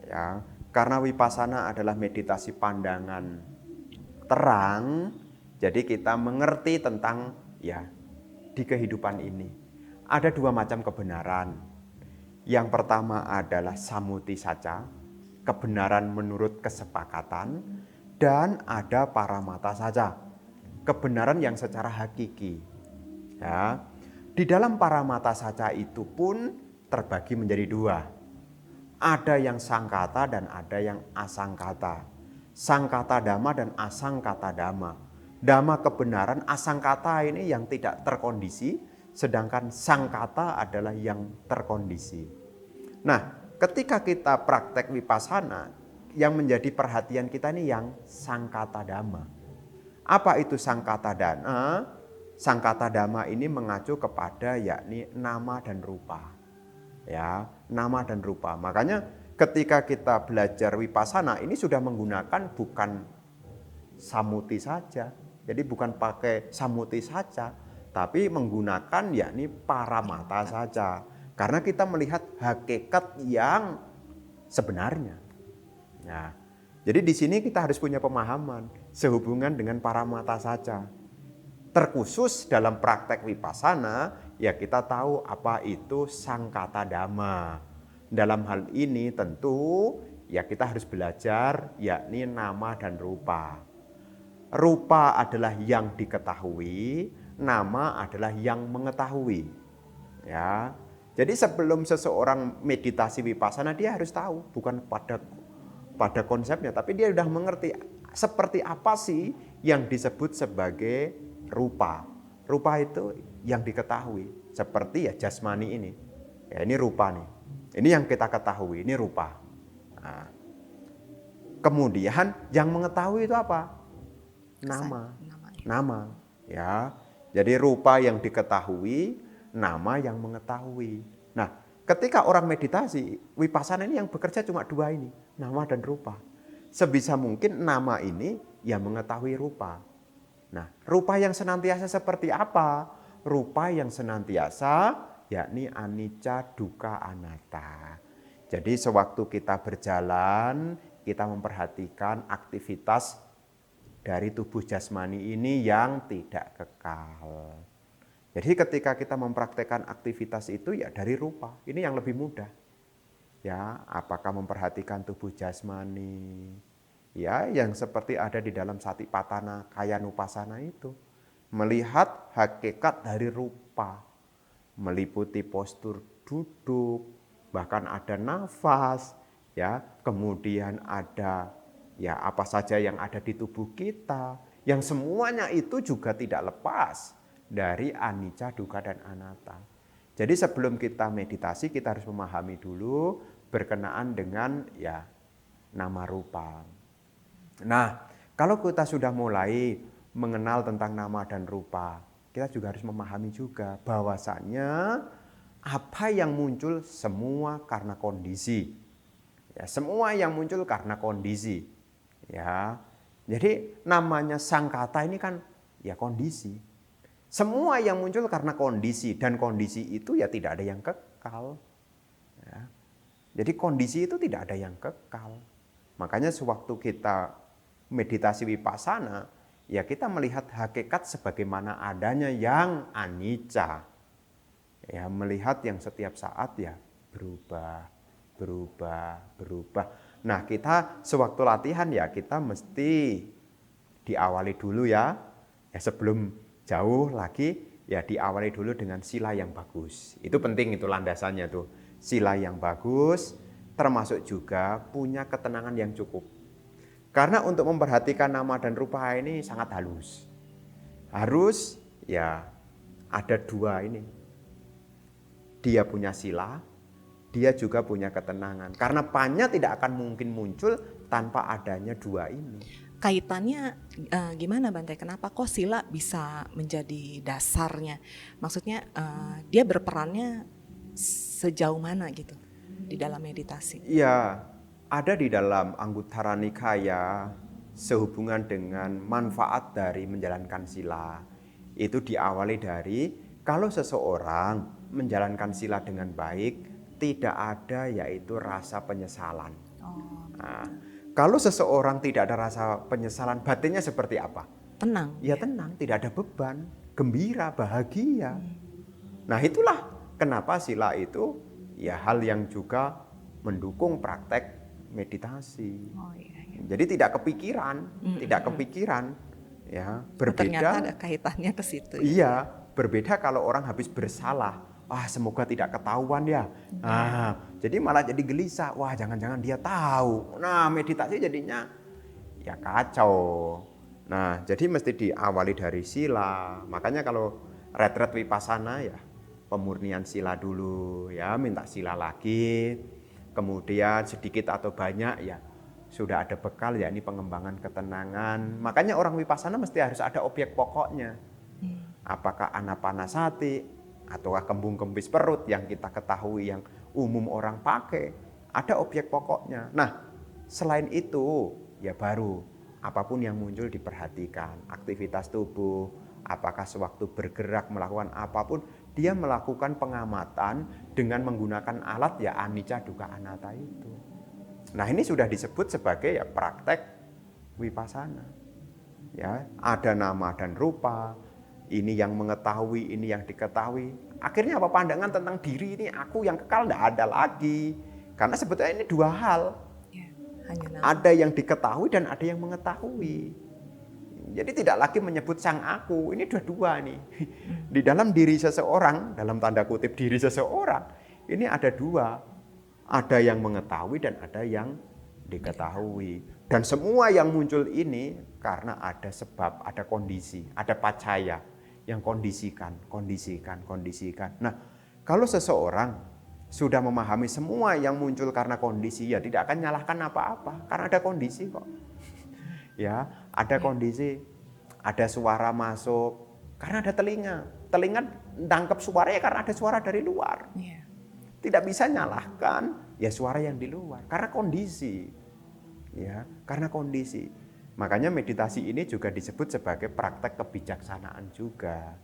Ya, karena Vipassana adalah meditasi pandangan terang, jadi kita mengerti tentang ya di kehidupan ini. Ada dua macam kebenaran. Yang pertama adalah samuti saca, kebenaran menurut kesepakatan, dan ada paramata saja, kebenaran yang secara hakiki. Ya, di dalam paramata saca itu pun terbagi menjadi dua. Ada yang sangkata dan ada yang asangkata. Sangkata dhamma dan asangkata dhamma. Dhamma kebenaran, asangkata ini yang tidak terkondisi, sedangkan sangkata adalah yang terkondisi. Nah, ketika kita praktek Vipassana, yang menjadi perhatian kita ini yang sangkata dhamma. Apa itu sangkata dhamma? Sangkata dhamma ini mengacu kepada yakni nama dan rupa. Ya, nama dan rupa. Makanya ketika kita belajar Vipassana ini sudah menggunakan bukan samuti saja. Jadi bukan pakai samuti saja, tapi menggunakan yakni paramata saja. Karena kita melihat hakikat yang sebenarnya. Nah, jadi di sini kita harus punya pemahaman sehubungan dengan paramata saja. Terkhusus dalam praktek Vipassana, ya kita tahu apa itu sangkata dhamma. Dalam hal ini tentu ya kita harus belajar yakni nama dan rupa. Rupa adalah yang diketahui, nama adalah yang mengetahui. Ya. Jadi sebelum seseorang meditasi Vipassana dia harus tahu, bukan pada konsepnya, tapi dia sudah mengerti seperti apa sih yang disebut sebagai rupa. Rupa itu yang diketahui, seperti ya jasmani ini. Ya ini rupa nih. Ini yang kita ketahui, ini rupa. Nah, kemudian yang mengetahui itu apa? Nama. Ya. Jadi rupa yang diketahui, nama yang mengetahui. Nah, ketika orang meditasi, Vipassana ini yang bekerja cuma dua ini, nama dan rupa. Sebisa mungkin nama ini yang mengetahui rupa. Nah, rupa yang senantiasa seperti apa? Rupa yang senantiasa yakni anicca, dukkha, anatta. Jadi sewaktu kita berjalan, kita memperhatikan aktivitas dari tubuh jasmani ini yang tidak kekal. Jadi ketika kita mempraktekkan aktivitas itu ya dari rupa, ini yang lebih mudah. Ya, apakah memperhatikan tubuh jasmani, ya yang seperti ada di dalam Satipatthana Kayanupassana itu. Melihat hakikat dari rupa, meliputi postur duduk, bahkan ada nafas, ya, kemudian ada ya apa saja yang ada di tubuh kita, yang semuanya itu juga tidak lepas dari anicca, dukkha, dan anatta. Jadi sebelum kita meditasi kita harus memahami dulu berkenaan dengan ya nama rupa. Nah, kalau kita sudah mulai mengenal tentang nama dan rupa, kita juga harus memahami juga bahwasannya apa yang muncul semua karena kondisi. Ya, semua yang muncul karena kondisi. Ya. Jadi namanya sangkata ini kan ya kondisi. Semua yang muncul karena kondisi, dan kondisi itu ya tidak ada yang kekal. Ya. Jadi kondisi itu tidak ada yang kekal. Makanya sewaktu kita meditasi Vipassana, ya kita melihat hakikat sebagaimana adanya yang anicca. Ya, melihat yang setiap saat ya berubah. Nah, kita sewaktu latihan ya kita mesti diawali dulu ya. Ya sebelum jauh lagi ya diawali dulu dengan sila yang bagus. Itu penting, itu landasannya tuh. Sila yang bagus termasuk juga punya ketenangan yang cukup. Karena untuk memperhatikan nama dan rupa ini sangat halus. Harus ya ada dua ini. Dia punya sila, dia juga punya ketenangan. Karena panya tidak akan mungkin muncul tanpa adanya dua ini. Kaitannya gimana Bante? Kenapa kok sila bisa menjadi dasarnya? Maksudnya dia berperannya sejauh mana gitu di dalam meditasi? Iya, ada di dalam Anguttara Nikaya sehubungan dengan manfaat dari menjalankan sila. Itu diawali dari kalau seseorang menjalankan sila dengan baik, tidak ada yaitu rasa penyesalan. Nah, kalau seseorang tidak ada rasa penyesalan, batinnya seperti apa? Tenang. Ya tenang, tidak ada beban, gembira, bahagia. Nah itulah kenapa sila itu ya hal yang juga mendukung praktek meditasi. Jadi tidak kepikiran, ya berbeda. Ternyata ada kaitannya ke situ. Iya, berbeda kalau orang habis bersalah. Wah, semoga tidak ketahuan ya. Nah, jadi malah jadi gelisah. Wah, jangan-jangan dia tahu. Nah, meditasi jadinya ya kacau. Nah, jadi mesti diawali dari sila. Makanya kalau retret vipassana ya pemurnian sila dulu ya, minta sila lagi. Kemudian sedikit atau banyak ya sudah ada bekal ya ini pengembangan ketenangan. Makanya orang vipassana mesti harus ada objek pokoknya. Apakah anapanasati ataukah kembung kempis perut yang kita ketahui yang umum orang pakai, ada objek pokoknya. Nah, selain itu ya baru apapun yang muncul diperhatikan, aktivitas tubuh, apakah sewaktu bergerak melakukan apapun, dia melakukan pengamatan dengan menggunakan alat ya anicca dukkha anatta itu. Nah, ini sudah disebut sebagai ya praktek vipassana. Ya, ada nama dan rupa, ini yang mengetahui, ini yang diketahui. Akhirnya apa pandangan tentang diri ini aku yang kekal tidak ada lagi. Karena sebetulnya ini dua hal. Ada yang diketahui dan ada yang mengetahui. Jadi tidak lagi menyebut sang aku, ini dua-dua nih. Di dalam diri seseorang, dalam tanda kutip diri seseorang, ini ada dua. Ada yang mengetahui dan ada yang diketahui. Dan semua yang muncul ini karena ada sebab, ada kondisi, ada pacaya yang kondisikan. Nah, kalau seseorang sudah memahami semua yang muncul karena kondisi, ya tidak akan nyalahkan apa-apa, karena ada kondisi kok. Ya, ada kondisi, ada suara masuk, karena ada telinga. Telinga nangkep suara ya karena ada suara dari luar. Tidak bisa nyalahkan ya suara yang di luar, karena kondisi. Ya, karena kondisi. Makanya meditasi ini juga disebut sebagai praktek kebijaksanaan juga.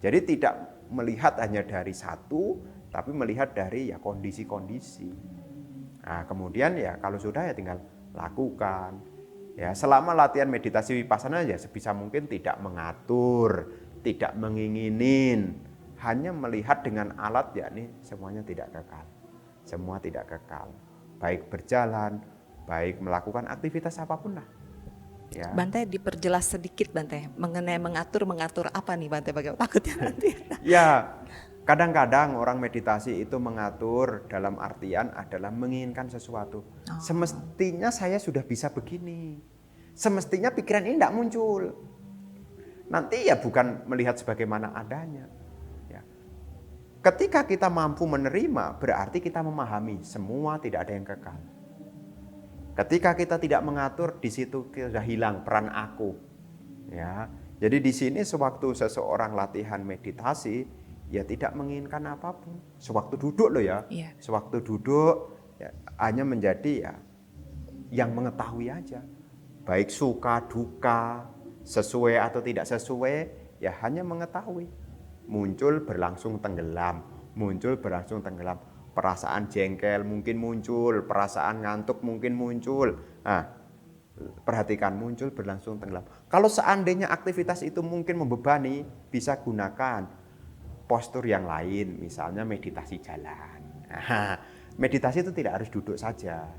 Jadi tidak melihat hanya dari satu, tapi melihat dari ya kondisi-kondisi. Nah, kemudian ya kalau sudah ya tinggal lakukan. Ya, selama latihan meditasi vipassana ya sebisa mungkin tidak mengatur, tidak menginginin, hanya melihat dengan alat ya ini semuanya tidak kekal. Semua tidak kekal. Baik berjalan, baik melakukan aktivitas apapun lah. Ya. Bante diperjelas sedikit Bante mengenai mengatur apa nih Bante, bagaimana takutnya nanti. Ya, kadang-kadang orang meditasi itu mengatur dalam artian adalah menginginkan sesuatu. Semestinya saya sudah bisa begini. Semestinya pikiran ini tidak muncul. Nanti ya bukan melihat sebagaimana adanya. Ya. Ketika kita mampu menerima, berarti kita memahami semua tidak ada yang kekal. Ketika kita tidak mengatur, di situ sudah hilang peran aku. Ya, jadi di sini sewaktu seseorang latihan meditasi, ya tidak menginginkan apapun. Sewaktu duduk loh ya, sewaktu duduk ya, hanya menjadi ya yang mengetahui aja. Baik suka, duka, sesuai atau tidak sesuai, ya hanya mengetahui. Muncul berlangsung tenggelam, muncul berlangsung tenggelam. Perasaan jengkel mungkin muncul, perasaan ngantuk mungkin muncul. Nah, perhatikan muncul berlangsung tenggelam. Kalau seandainya aktivitas itu mungkin membebani, bisa gunakan postur yang lain, misalnya meditasi jalan. Nah, meditasi itu tidak harus duduk saja,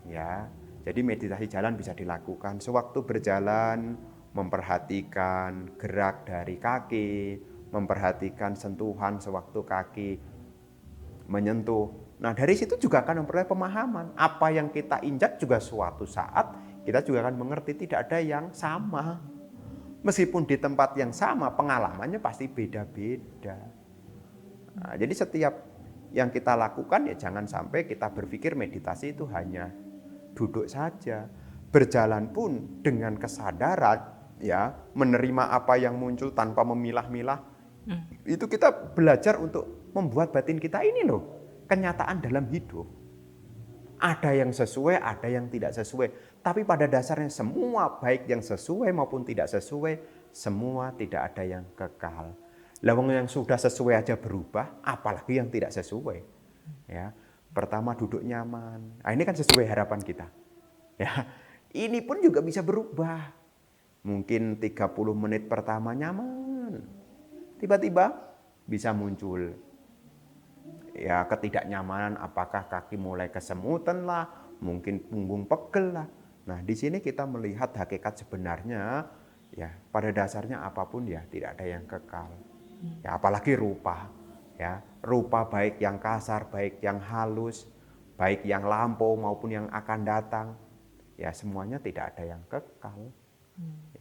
ya. Jadi meditasi jalan bisa dilakukan sewaktu berjalan, memperhatikan gerak dari kaki, memperhatikan sentuhan sewaktu kaki menyentuh. Nah, dari situ juga akan memperoleh pemahaman. Apa yang kita injak juga suatu saat kita juga akan mengerti tidak ada yang sama. Meskipun di tempat yang sama, pengalamannya pasti beda-beda. Nah, jadi setiap yang kita lakukan ya jangan sampai kita berpikir meditasi itu hanya duduk saja. Berjalan pun dengan kesadaran ya, menerima apa yang muncul tanpa memilah-milah. Itu kita belajar untuk membuat batin kita ini loh kenyataan dalam hidup. Ada yang sesuai, ada yang tidak sesuai. Tapi pada dasarnya semua baik yang sesuai maupun tidak sesuai, semua tidak ada yang kekal. Lawang yang sudah sesuai aja berubah, apalagi yang tidak sesuai. Ya, pertama duduk nyaman. Nah, ini kan sesuai harapan kita. Ya, ini pun juga bisa berubah. Mungkin 30 menit pertama nyaman. Tiba-tiba bisa muncul ya ketidaknyamanan, apakah kaki mulai kesemutan lah, mungkin punggung pegel lah. Nah, di sini kita melihat hakikat sebenarnya ya pada dasarnya apapun ya tidak ada yang kekal. Ya apalagi rupa. Ya, rupa baik yang kasar, baik yang halus, baik yang lampau maupun yang akan datang. Ya semuanya tidak ada yang kekal.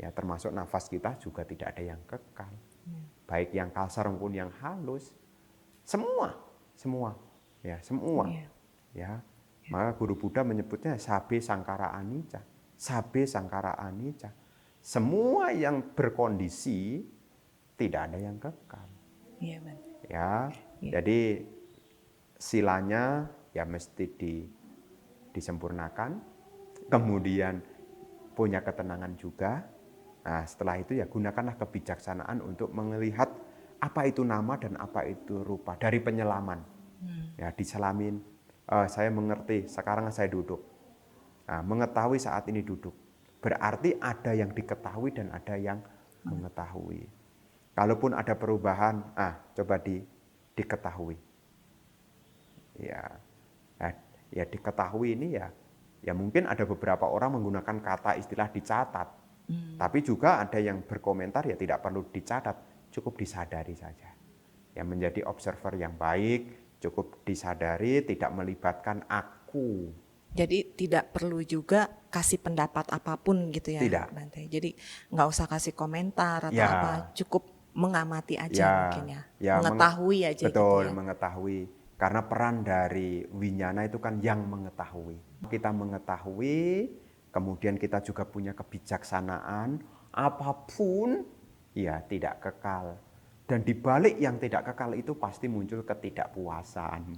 Ya termasuk nafas kita juga tidak ada yang kekal. Baik yang kasar maupun yang halus. Semua, ya. Maka Guru Buddha menyebutnya sabe sangkara anicca, sabe sangkara anicca. Semua yang berkondisi tidak ada yang kekal. Iya, Bante. Ya, jadi silanya ya mesti disempurnakan, kemudian punya ketenangan juga. Nah, setelah itu ya gunakanlah kebijaksanaan untuk melihat apa itu nama dan apa itu rupa dari penyelaman. Ya, diselamin. Saya mengerti, sekarang saya duduk. Nah, mengetahui saat ini duduk. Berarti ada yang diketahui dan ada yang mengetahui. Kalaupun ada perubahan, coba diketahui. Ya diketahui ini ya mungkin ada beberapa orang menggunakan kata istilah dicatat. Tapi juga ada yang berkomentar ya tidak perlu dicatat. Cukup disadari saja. Ya menjadi observer yang baik, cukup disadari, tidak melibatkan aku. Jadi tidak perlu juga kasih pendapat apapun gitu ya, Tidak. Bante. Jadi nggak usah kasih komentar atau Ya. apa, cukup mengamati aja mungkin ya. Mengetahui aja betul, gitu ya. mengetahui. Karena peran dari winyana itu kan yang mengetahui. Kita mengetahui, kemudian kita juga punya kebijaksanaan, apapun ya tidak kekal. Dan di balik yang tidak kekal itu pasti muncul ketidakpuasan.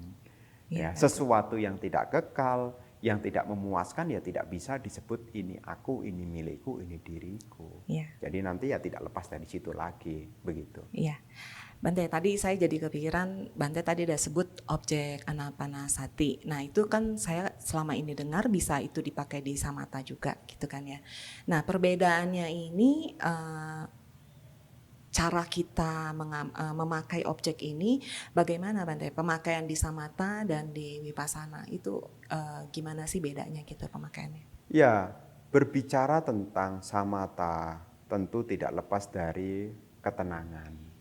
Ya, sesuatu yang tidak kekal, yang tidak memuaskan ya tidak bisa disebut ini aku, ini milikku, ini diriku. Ya. Jadi nanti ya tidak lepas dari situ lagi, begitu. Iya. Bante, tadi saya jadi kepikiran, Bante tadi udah sebut objek anapanasati. Nah itu kan saya selama ini dengar bisa itu dipakai di samatha juga gitu kan ya. Nah perbedaannya ini cara kita memakai objek ini bagaimana Bante? Pemakaian di samatha dan di vipassana itu gimana sih bedanya gitu pemakaiannya? Ya, berbicara tentang samatha tentu tidak lepas dari ketenangan.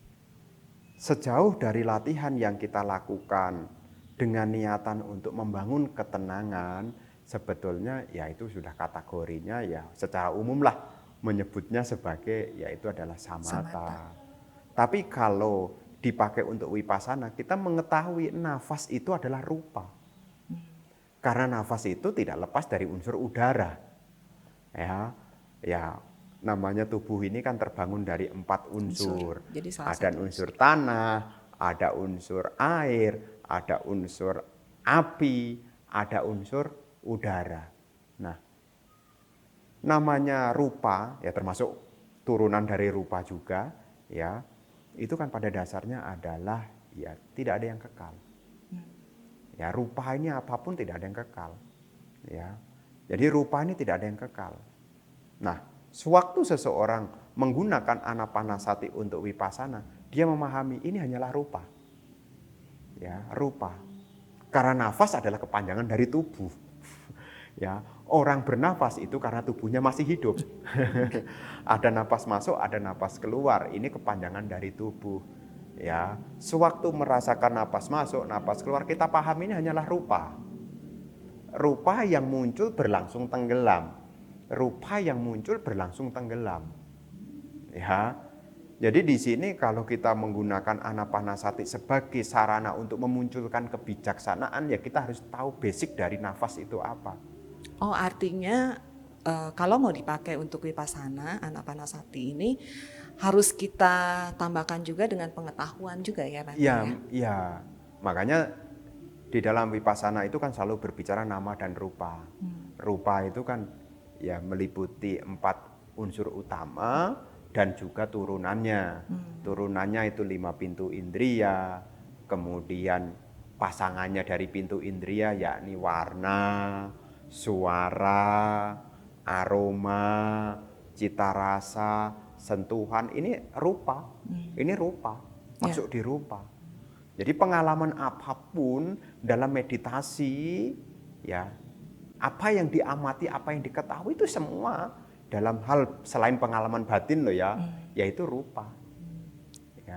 Sejauh dari latihan yang kita lakukan dengan niatan untuk membangun ketenangan, sebetulnya ya itu sudah kategorinya ya secara umum lah menyebutnya sebagai ya itu adalah samatha. Tapi kalau dipakai untuk vipassana, kita mengetahui nafas itu adalah rupa. Karena nafas itu tidak lepas dari unsur udara. Ya namanya tubuh ini kan terbangun dari 4 unsur. Jadi ada unsur tanah, ada unsur air, ada unsur api, ada unsur udara. Nah, namanya rupa ya termasuk turunan dari rupa juga ya. Itu kan pada dasarnya adalah ya tidak ada yang kekal. Ya rupa ini apapun tidak ada yang kekal. Ya. Jadi rupa ini tidak ada yang kekal. Nah, sewaktu seseorang menggunakan anapanasati untuk vipassana, dia memahami ini hanyalah rupa. Ya, rupa. Karena nafas adalah kepanjangan dari tubuh. Ya, orang bernafas itu karena tubuhnya masih hidup. Ada napas masuk, ada napas keluar. Ini kepanjangan dari tubuh. Ya, sewaktu merasakan napas masuk, napas keluar, kita paham ini hanyalah rupa. Rupa yang muncul berlangsung tenggelam. Rupa yang muncul berlangsung tenggelam. Ya. Jadi di sini kalau kita menggunakan anapanasati sebagai sarana untuk memunculkan kebijaksanaan, ya kita harus tahu basic dari nafas itu apa. Oh, artinya kalau mau dipakai untuk vipassana, anapanasati ini harus kita tambahkan juga dengan pengetahuan juga ya, Bante? Ya. Makanya Di dalam Vipassana itu kan selalu berbicara nama dan rupa. Rupa itu kan ya meliputi 4 unsur utama dan juga turunannya. Turunannya itu 5 pintu indria, kemudian pasangannya dari pintu indria yakni warna, suara, aroma, cita rasa, sentuhan. Ini rupa, ini rupa, masuk di rupa. Jadi pengalaman apapun dalam meditasi, ya apa yang diamati, apa yang diketahui itu semua dalam hal selain pengalaman batin loh ya, yaitu rupa.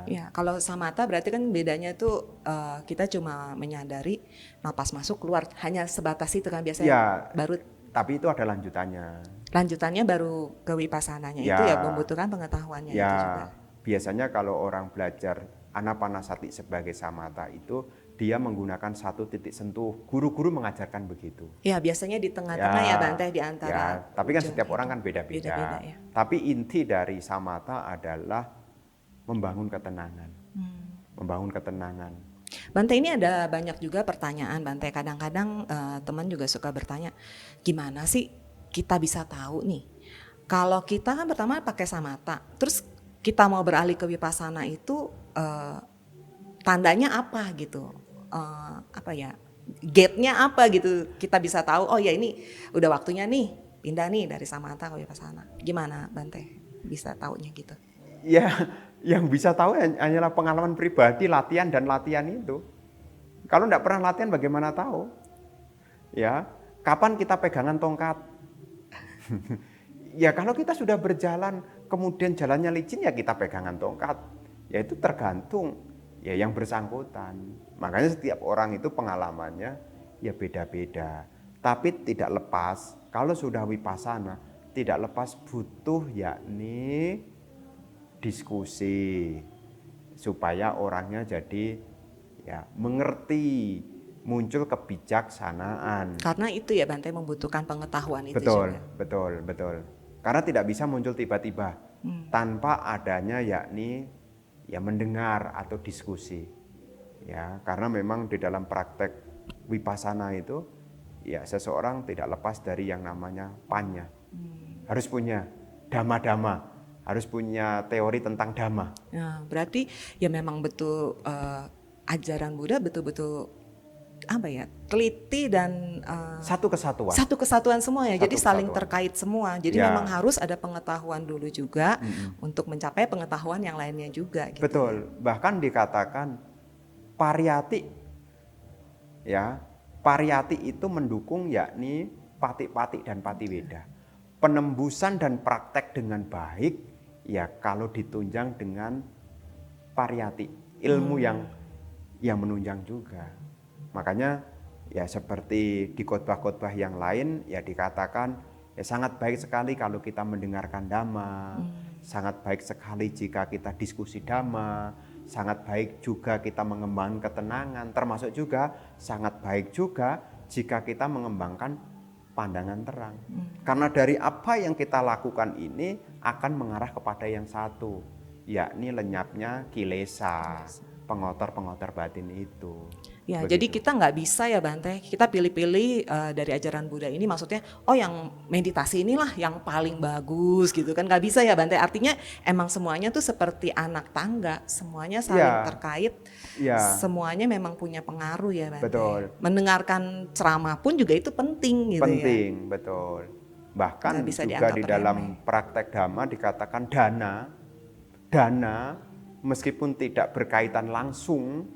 Ya, kalau samatha berarti kan bedanya tuh kita cuma menyadari napas masuk keluar, hanya sebatas itu kan biasanya. Ya, baru tapi itu ada lanjutannya. Lanjutannya baru ke wipassananya Ya, itu ya membutuhkan pengetahuannya ya, itu juga. biasanya kalau orang belajar anapanasati sebagai samatha itu dia menggunakan 1 titik sentuh. Guru-guru mengajarkan begitu. Ya, biasanya di tengah-tengah ya Bante di antara. Ya, tapi kan ujung setiap orang itu. kan beda-beda. Beda-beda, ya. Tapi inti dari samatha adalah membangun ketenangan. Membangun ketenangan. Bante, ini ada banyak juga pertanyaan Bante. Kadang-kadang teman juga suka bertanya, gimana sih kita bisa tahu nih kalau kita kan pertama pakai samatha, terus kita mau beralih ke vipassana itu tandanya apa gitu, apa ya, gate-nya apa gitu, kita bisa tahu oh ya ini udah waktunya nih pindah nih dari samatha ke vipassana. Gimana Bante bisa taunya gitu? Ya, yang bisa tahu hanyalah pengalaman pribadi, latihan dan latihan itu. Kalau enggak pernah latihan bagaimana tahu? Ya, kapan kita pegangan tongkat? Ya kalau kita sudah berjalan kemudian jalannya licin ya kita pegangan tongkat. Ya itu tergantung ya yang bersangkutan. Makanya setiap orang itu pengalamannya ya beda-beda. Tapi tidak lepas kalau sudah vipassana tidak lepas butuh yakni diskusi supaya orangnya jadi ya mengerti, muncul kebijaksanaan. Karena itu ya Bante membutuhkan pengetahuan itu Betul, juga. betul. Karena tidak bisa muncul tiba-tiba tanpa adanya yakni ya mendengar atau diskusi. Ya, karena memang di dalam praktek vipassana itu ya seseorang tidak lepas dari yang namanya panya. Harus punya dhamma-dhamma. Harus punya teori tentang dhamma. Nah, berarti ya memang betul ajaran Buddha betul-betul apa ya, teliti dan Satu kesatuan. satu kesatuan semua ya. Satu Jadi saling kesatuan. terkait semua. Jadi Ya. memang harus ada pengetahuan dulu juga untuk mencapai pengetahuan yang lainnya juga. Gitu. Betul. Bahkan dikatakan pariyati, ya, pariyati itu mendukung yakni pati-pati dan patiweda. Penembusan dan praktek dengan baik, ya kalau ditunjang dengan pariyati, ilmu yang menunjang juga. Makanya ya seperti di khotbah-khotbah yang lain ya dikatakan ya sangat baik sekali kalau kita mendengarkan dhamma, sangat baik sekali jika kita diskusi dhamma, sangat baik juga kita mengembangkan ketenangan, termasuk juga sangat baik juga jika kita mengembangkan pandangan terang. Karena dari apa yang kita lakukan ini akan mengarah kepada yang satu, yakni lenyapnya kilesa, pengotor-pengotor batin itu. Ya, Begitu. jadi kita nggak bisa ya Bante, kita pilih-pilih dari ajaran Buddha ini, maksudnya oh yang meditasi inilah yang paling bagus gitu kan, nggak bisa ya Bante. Artinya emang semuanya tuh seperti anak tangga, semuanya saling terkait, semuanya memang punya pengaruh ya Bante. Betul. Mendengarkan ceramah pun juga itu penting gitu ya. Penting, betul. Bahkan juga di dalam praktek dhamma dikatakan dana meskipun tidak berkaitan langsung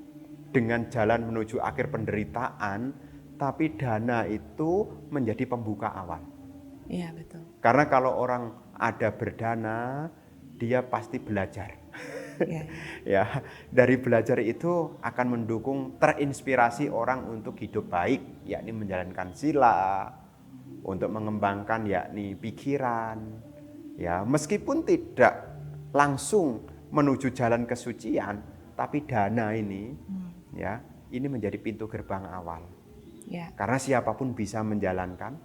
dengan jalan menuju akhir penderitaan, tapi dana itu menjadi pembuka awal. Iya betul. Karena kalau orang ada berdana, dia pasti belajar. Ya, dari belajar itu akan mendukung terinspirasi orang untuk hidup baik, yakni menjalankan sila, untuk mengembangkan yakni pikiran. Ya, meskipun tidak langsung menuju jalan kesucian, tapi dana ini ya, ini menjadi pintu gerbang awal. Ya. Karena siapapun bisa menjalankan,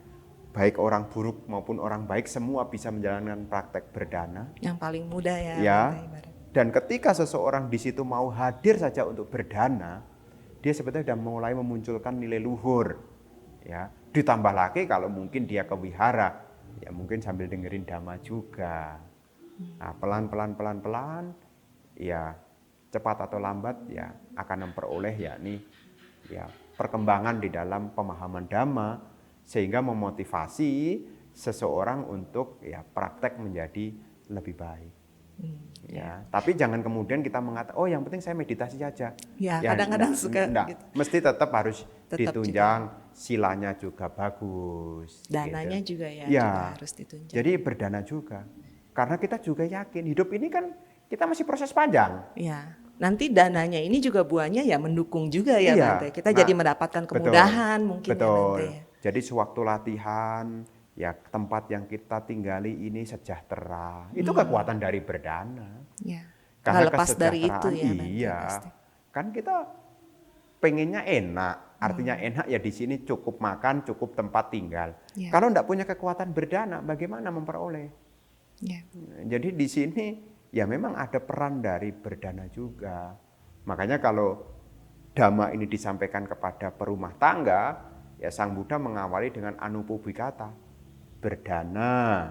baik orang buruk maupun orang baik, semua bisa menjalankan praktek berdana. Yang paling mudah ya. Ya. Dan ketika seseorang di situ mau hadir saja untuk berdana, dia sebetulnya sudah mulai memunculkan nilai luhur. Ya, ditambah lagi kalau mungkin dia ke wihara, ya mungkin sambil dengerin dhamma juga. Nah, pelan-pelan, ya cepat atau lambat ya akan memperoleh yakni ya perkembangan di dalam pemahaman dhamma sehingga memotivasi seseorang untuk ya praktek menjadi lebih baik. Ya, tapi jangan kemudian kita mengatakan, oh yang penting saya meditasi saja. Ya, kadang-kadang suka gitu. Mesti tetap harus Tetap ditunjang, silanya juga bagus. Dananya gitu. juga ya, Ya, juga harus ditunjang. jadi berdana juga. Karena kita juga yakin hidup ini kan kita masih proses panjang. Ya, nanti dananya ini juga buahnya ya mendukung juga ya Iya. Bante. Kita Nah, jadi mendapatkan kemudahan mungkin betul. ya Bante ya. Jadi sewaktu latihan, ya tempat yang kita tinggali ini sejahtera. Itu kekuatan dari berdana. Ya. Karena Nggak lepas dari itu kesejahteraan, ya Bante. iya. Pasti. Kan kita pengennya enak. Artinya enak ya di sini cukup makan, cukup tempat tinggal. Ya. Kalau enggak punya kekuatan berdana, bagaimana memperoleh? Ya. Jadi di sini ya memang ada peran dari berdana juga. Makanya kalau dhamma ini disampaikan kepada perumah tangga, ya Sang Buddha mengawali dengan anupubikata, berdana,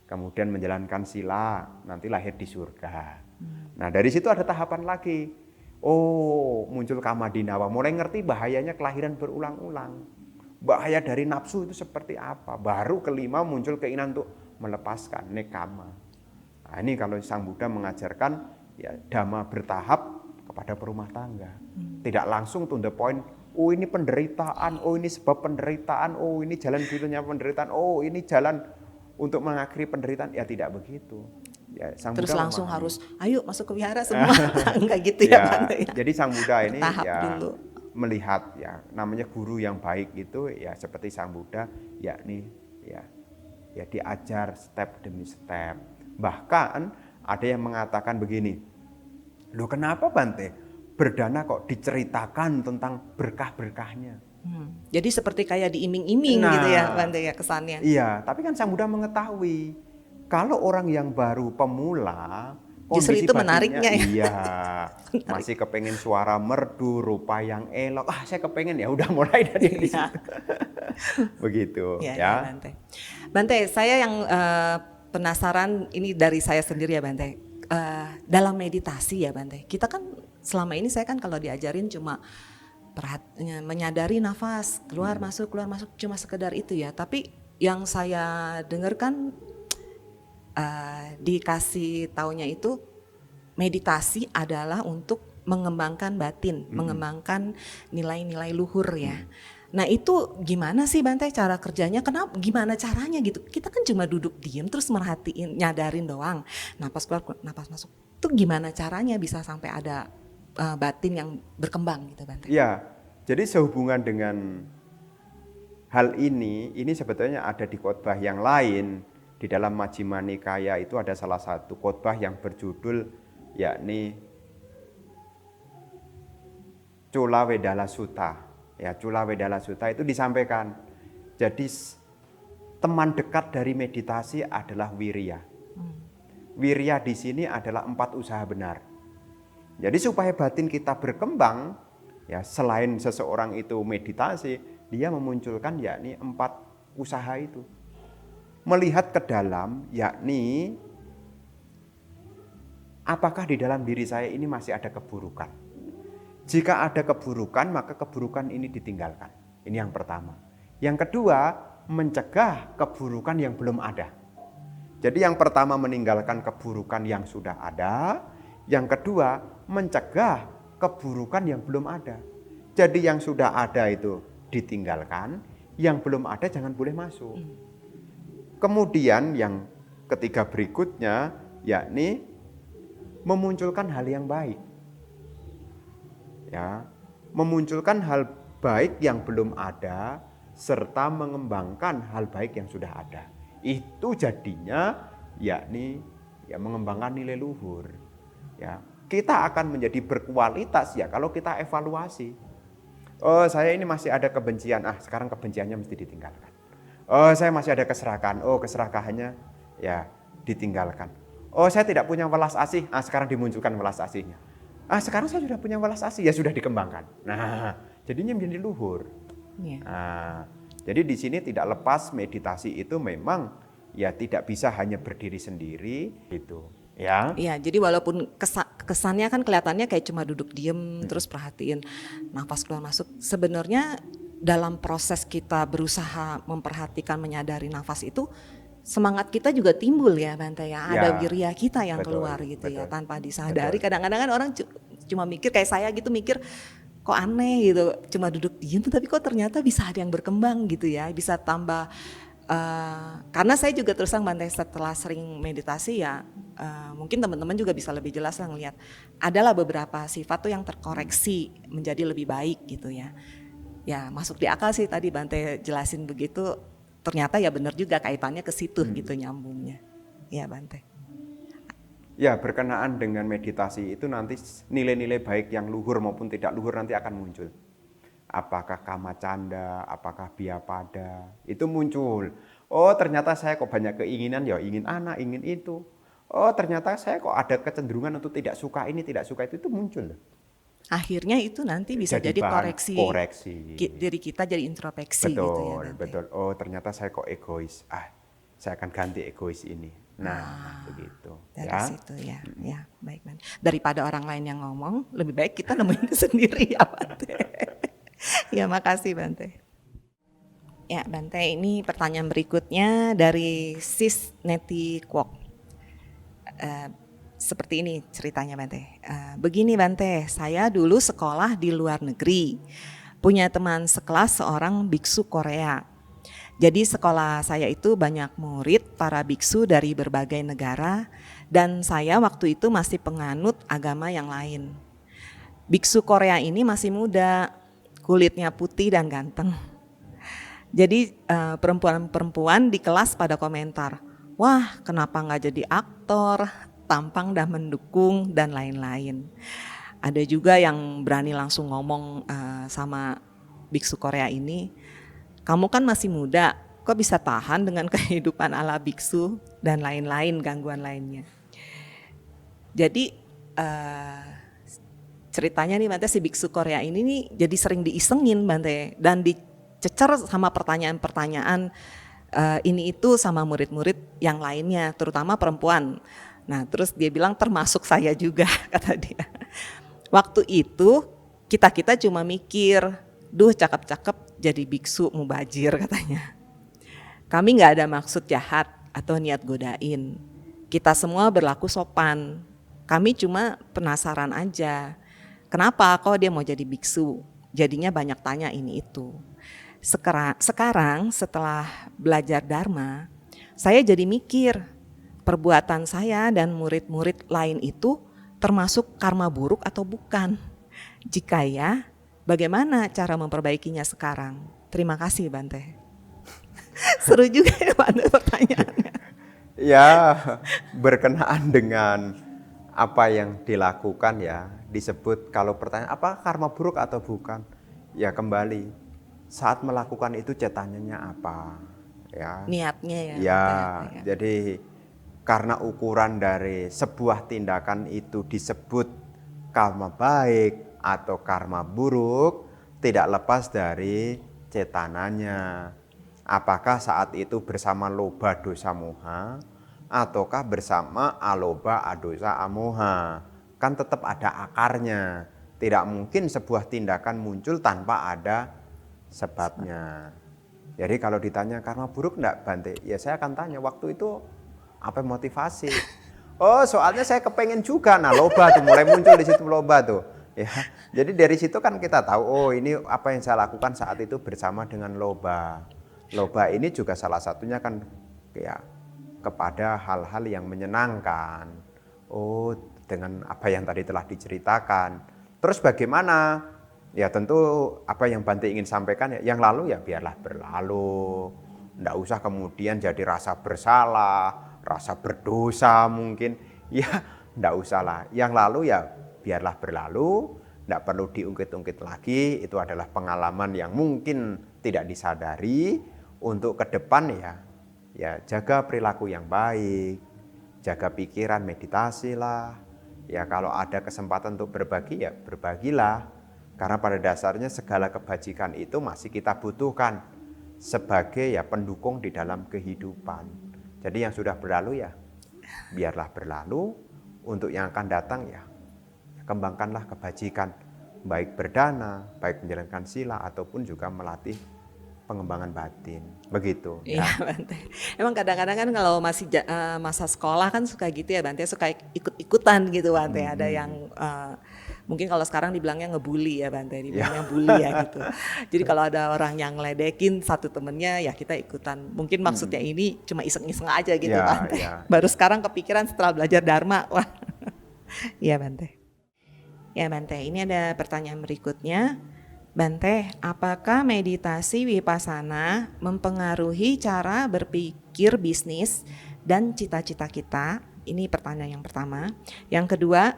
kemudian menjalankan sila, nanti lahir di surga. Nah dari situ ada tahapan lagi. Oh, muncul kamadinawa, mulai ngerti bahayanya kelahiran berulang-ulang. Bahaya dari nafsu itu seperti apa. Baru kelima muncul keinginan untuk melepaskan nekama. Nah, ini kalau Sang Buddha mengajarkan ya dhamma bertahap kepada perumah tangga. Tidak langsung to the point, oh ini penderitaan, oh ini sebab penderitaan, oh ini jalan satunya penderitaan, oh ini jalan untuk mengakhiri penderitaan. Ya tidak begitu. Ya, Sang Terus Buddha langsung memahami. harus, ayo masuk ke wihara semua. Enggak gitu ya Bante ya. Jadi Sang Buddha ini Bertahap ya dulu. melihat ya namanya guru yang baik itu ya seperti Sang Buddha yakni ya diajar step demi step. Bahkan ada yang mengatakan begini, loh kenapa Bante berdana kok diceritakan tentang berkah-berkahnya? Jadi seperti kayak diiming-iming gitu ya Bante ya kesannya. Iya, tapi kan Sang Buddha mengetahui kalau orang yang baru pemula, Justru kondisi itu batinnya, menariknya ya. iya, masih kepengen suara merdu, rupa yang elok. Saya kepengen ya udah mulai dari situ. Begitu ya. Bante. Bante, saya yang penasaran ini dari saya sendiri ya Bante. Dalam meditasi ya Bante. Kita kan selama ini saya kan kalau diajarin cuma menyadari nafas keluar masuk cuma sekedar itu ya. Tapi yang saya dengarkan dikasih taunya itu meditasi adalah untuk mengembangkan batin, mengembangkan nilai-nilai luhur ya. Nah itu gimana sih Bante cara kerjanya? Kenapa? Gimana caranya gitu? Kita kan cuma duduk diem terus merhatiin, nyadarin doang. Napas keluar, napas masuk. Itu gimana caranya bisa sampai ada batin yang berkembang gitu Bante? Iya, jadi sehubungan dengan hal ini sebetulnya ada di khotbah yang lain. Di dalam Majjhima Nikaya itu ada salah satu khotbah yang berjudul yakni Cula Wedala Sutta. Ya, Cula Wedala Sutta itu disampaikan. Jadi teman dekat dari meditasi adalah wirya. Wirya di sini adalah 4 usaha benar. Jadi supaya batin kita berkembang, ya selain seseorang itu meditasi, dia memunculkan yakni 4 usaha itu. Melihat ke dalam, yakni apakah di dalam diri saya ini masih ada keburukan. Jika ada keburukan, maka keburukan ini ditinggalkan. Ini yang pertama. Yang kedua, mencegah keburukan yang belum ada. Jadi yang pertama meninggalkan keburukan yang sudah ada. Yang kedua, mencegah keburukan yang belum ada. Jadi yang sudah ada itu ditinggalkan, yang belum ada jangan boleh masuk. Kemudian yang ketiga berikutnya yakni memunculkan hal yang baik. Ya, memunculkan hal baik yang belum ada serta mengembangkan hal baik yang sudah ada. Itu jadinya yakni ya mengembangkan nilai luhur. Ya, kita akan menjadi berkualitas ya kalau kita evaluasi. Oh, saya ini masih ada kebencian. Sekarang kebenciannya mesti ditinggalkan. Oh, saya masih ada keserakahan. Oh, keserakahannya ya ditinggalkan. Oh, saya tidak punya welas asih. Sekarang dimunculkan welas asihnya. Sekarang saya sudah punya welas asih, ya sudah dikembangkan. Nah, jadinya menjadi luhur. Iya. Jadi di sini tidak lepas meditasi itu memang ya tidak bisa hanya berdiri sendiri gitu, ya. Iya, jadi walaupun kesannya kan kelihatannya kayak cuma duduk diem terus perhatiin nafas keluar masuk, sebenarnya dalam proses kita berusaha memperhatikan menyadari nafas itu semangat kita juga timbul ya Bante ya, ada wirya kita yang betul, keluar gitu betul, ya tanpa disadari. betul. Kadang-kadang kan orang cuma mikir kayak saya gitu, mikir kok aneh gitu, cuma duduk diem tapi kok ternyata bisa ada yang berkembang gitu ya, bisa tambah. Karena saya juga terus terang Bante setelah sering meditasi ya, mungkin teman-teman juga bisa lebih jelas lah ngelihat adalah beberapa sifat tuh yang terkoreksi menjadi lebih baik gitu ya. Ya masuk di akal sih tadi Bante jelasin begitu, ternyata ya benar juga kaitannya ke situ gitu nyambungnya. Ya Bante. Ya, berkenaan dengan meditasi itu nanti nilai-nilai baik yang luhur maupun tidak luhur nanti akan muncul. Apakah kama canda, apakah biapada, itu muncul. Oh ternyata saya kok banyak keinginan, ya ingin anak, ingin itu. Oh ternyata saya kok ada kecenderungan untuk tidak suka ini, tidak suka itu muncul. Akhirnya itu nanti bisa jadi koreksi. Diri kita jadi introspeksi betul, gitu ya Bante. Betul, oh ternyata saya kok egois, saya akan ganti egois ini. Nah, begitu. Dari situ ya, ya baik Bante. Daripada orang lain yang ngomong, lebih baik kita nemuin sendiri ya Bante. Ya makasih Bante. Ya Bante, ini pertanyaan berikutnya dari Sis Neti Kwok. Seperti ini ceritanya Bante. Begini Bante, saya dulu sekolah di luar negeri. Punya teman sekelas seorang biksu Korea. Jadi sekolah saya itu banyak murid para biksu dari berbagai negara dan saya waktu itu masih penganut agama yang lain. Biksu Korea ini masih muda, kulitnya putih dan ganteng. Jadi perempuan-perempuan di kelas pada komentar, wah kenapa gak jadi aktor, tampang dan mendukung dan lain-lain. Ada juga yang berani langsung ngomong sama biksu Korea ini, kamu kan masih muda, kok bisa tahan dengan kehidupan ala biksu dan lain-lain gangguan lainnya. Jadi ceritanya nih Bante, si biksu Korea ini nih jadi sering diisengin Bante dan dicecer sama pertanyaan-pertanyaan ini itu sama murid-murid yang lainnya, terutama perempuan. Nah terus dia bilang termasuk saya juga kata dia. Waktu itu kita cuma mikir, duh cakep-cakep jadi biksu mubajir katanya. Kami gak ada maksud jahat atau niat godain. Kita semua berlaku sopan. Kami cuma penasaran aja. Kenapa kok dia mau jadi biksu? Jadinya banyak tanya ini itu. Sekarang setelah belajar Dharma, saya jadi mikir, perbuatan saya dan murid-murid lain itu termasuk karma buruk atau bukan? Jika ya, bagaimana cara memperbaikinya sekarang? Terima kasih Bante. Seru juga ya Bante pertanyaannya. Ya, berkenaan dengan apa yang dilakukan ya, disebut kalau pertanyaan apa karma buruk atau bukan? Ya kembali, saat melakukan itu cetananya apa? Ya. Niatnya ya. Ya, jadi karena ukuran dari sebuah tindakan itu disebut karma baik atau karma buruk tidak lepas dari cetananya. Apakah saat itu bersama loba dosa moha ataukah bersama aloba adosa amoha? Kan tetap ada akarnya. Tidak mungkin sebuah tindakan muncul tanpa ada sebabnya. Jadi kalau ditanya karma buruk enggak Bante? Ya saya akan tanya waktu itu apa motivasi? Oh soalnya saya kepengen juga, nah loba tuh mulai muncul di situ loba tuh. Ya, jadi dari situ kan kita tahu, oh ini apa yang saya lakukan saat itu bersama dengan loba. Loba ini juga salah satunya kan ya kepada hal-hal yang menyenangkan. Oh dengan apa yang tadi telah diceritakan. Terus bagaimana? Ya tentu apa yang Bante ingin sampaikan ya, yang lalu ya biarlah berlalu. Nggak usah kemudian jadi rasa bersalah, rasa berdosa mungkin, ya enggak usah lah. Yang lalu ya biarlah berlalu, enggak perlu diungkit-ungkit lagi. Itu adalah pengalaman yang mungkin tidak disadari. Untuk ke depan ya jaga perilaku yang baik, jaga pikiran, meditasi lah. Ya kalau ada kesempatan untuk berbagi ya berbagilah. Karena pada dasarnya segala kebajikan itu masih kita butuhkan sebagai ya pendukung di dalam kehidupan. Jadi yang sudah berlalu ya biarlah berlalu, untuk yang akan datang ya kembangkanlah kebajikan, baik berdana, baik menjalankan sila ataupun juga melatih pengembangan batin. Begitu Iya, ya. Bante. Emang kadang-kadang kan kalau masih masa sekolah kan suka gitu ya, Bante, suka ikut-ikutan gitu, Bante. Ada yang mungkin kalau sekarang dibilangnya ngebully ya, Bante, dibilangnya bully ya gitu. Jadi kalau ada orang yang ngeledekin satu temennya ya kita ikutan. Mungkin maksudnya ini cuma iseng-iseng aja gitu, Ya, Bante. ya, Baru ya. sekarang kepikiran setelah belajar Dharma. Wah. Iya, Bante. Ya, Bante, ini ada pertanyaan berikutnya. Bante, apakah meditasi Vipassana mempengaruhi cara berpikir bisnis dan cita-cita kita? Ini pertanyaan yang pertama. Yang kedua,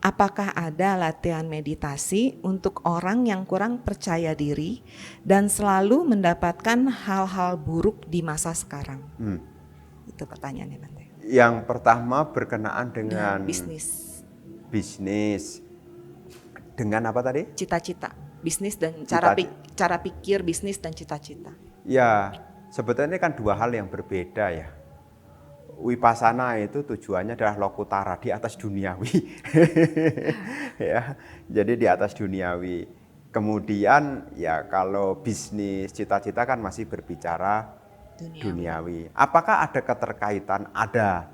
apakah ada latihan meditasi untuk orang yang kurang percaya diri dan selalu mendapatkan hal-hal buruk di masa sekarang? Itu pertanyaannya, Bante. Yang pertama berkenaan dengan bisnis. Dengan apa tadi? Cita-cita, bisnis dan cara pikir bisnis dan cita-cita. Ya, sebetulnya kan dua hal yang berbeda ya. Vipassana itu tujuannya adalah lokutara, di atas duniawi. Ya, jadi di atas duniawi. Kemudian ya kalau bisnis, cita-cita kan masih berbicara duniawi. Apakah ada keterkaitan? Ada.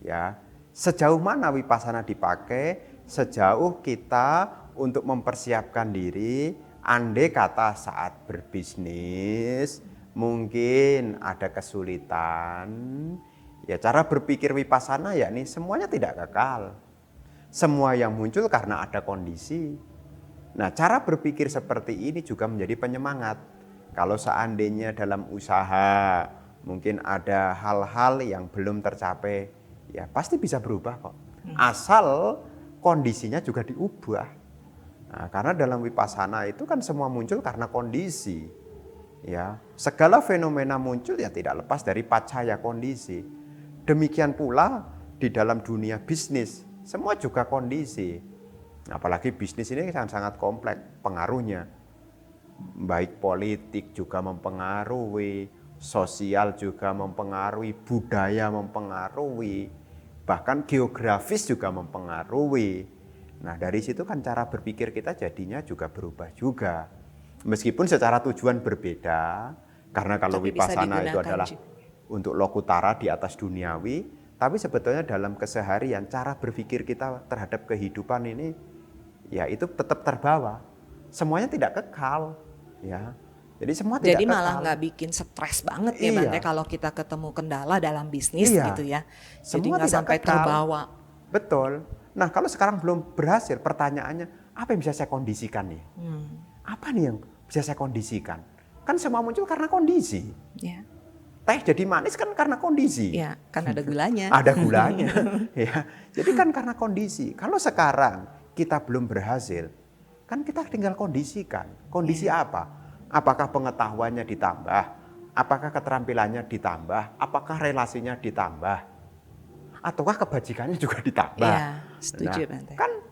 Ya. Sejauh mana Vipassana dipakai? Sejauh kita untuk mempersiapkan diri, andai kata saat berbisnis mungkin ada kesulitan, ya cara berpikir Vipassana yakni semuanya tidak kekal. Semua yang muncul karena ada kondisi. Nah, cara berpikir seperti ini juga menjadi penyemangat. Kalau seandainya dalam usaha mungkin ada hal-hal yang belum tercapai, ya pasti bisa berubah kok. Asal kondisinya juga diubah. Nah, karena dalam Vipassana itu kan semua muncul karena kondisi. Ya, segala fenomena muncul ya tidak lepas dari pacaya kondisi. Demikian pula di dalam dunia bisnis, semua juga kondisi. Apalagi bisnis ini sangat kompleks pengaruhnya. Baik politik juga mempengaruhi, sosial juga mempengaruhi, budaya mempengaruhi, bahkan geografis juga mempengaruhi. Nah, dari situ kan cara berpikir kita jadinya juga berubah juga. Meskipun secara tujuan berbeda, karena kalau Vipassana itu adalah untuk lokutara di atas duniawi, tapi sebetulnya dalam keseharian cara berpikir kita terhadap kehidupan ini ya itu tetap terbawa. Semuanya tidak kekal, ya. Jadi semua tidak kekal. Jadi malah nggak bikin stres banget ya, Bante, kalau kita ketemu kendala dalam bisnis gitu ya. Jadi nggak sampai terbawa. Betul. Nah, kalau sekarang belum berhasil, pertanyaannya apa yang bisa saya kondisikan nih? Apa nih yang bisa saya kondisikan? Kan semua muncul karena kondisi. Ya. Teh jadi manis kan karena kondisi. Ya, kan ada gulanya. Ada gulanya. Ya. Jadi kan karena kondisi. Kalau sekarang kita belum berhasil, kan kita tinggal kondisikan. Kondisi apa? Apakah pengetahuannya ditambah? Apakah keterampilannya ditambah? Apakah relasinya ditambah? Ataukah kebajikannya juga ditambah? Iya, setuju, Bante. Kan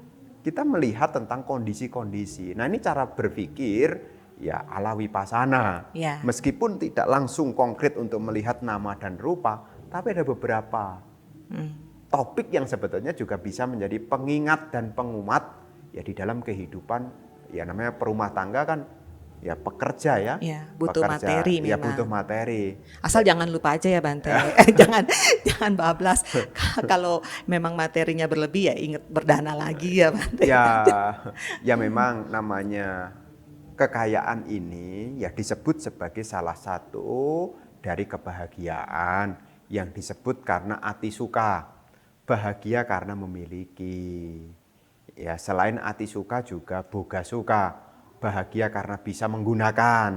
kita melihat tentang kondisi-kondisi. Nah, ini cara berpikir ya ala Vipassana. Ya. Meskipun tidak langsung konkret untuk melihat nama dan rupa, tapi ada beberapa topik yang sebetulnya juga bisa menjadi pengingat dan penguat ya di dalam kehidupan. Ya namanya perumah tangga kan ya pekerja ya. Ya, butuh materi memang. Ya butuh materi. Asal jangan lupa aja ya, Bante. jangan bablas. Kalau memang materinya berlebih ya ingat berdana lagi ya, Bante. Ya memang namanya kekayaan ini ya disebut sebagai salah satu dari kebahagiaan yang disebut karena atisuka. Bahagia karena memiliki. Ya, selain atisuka juga boga suka. Bahagia karena bisa menggunakan.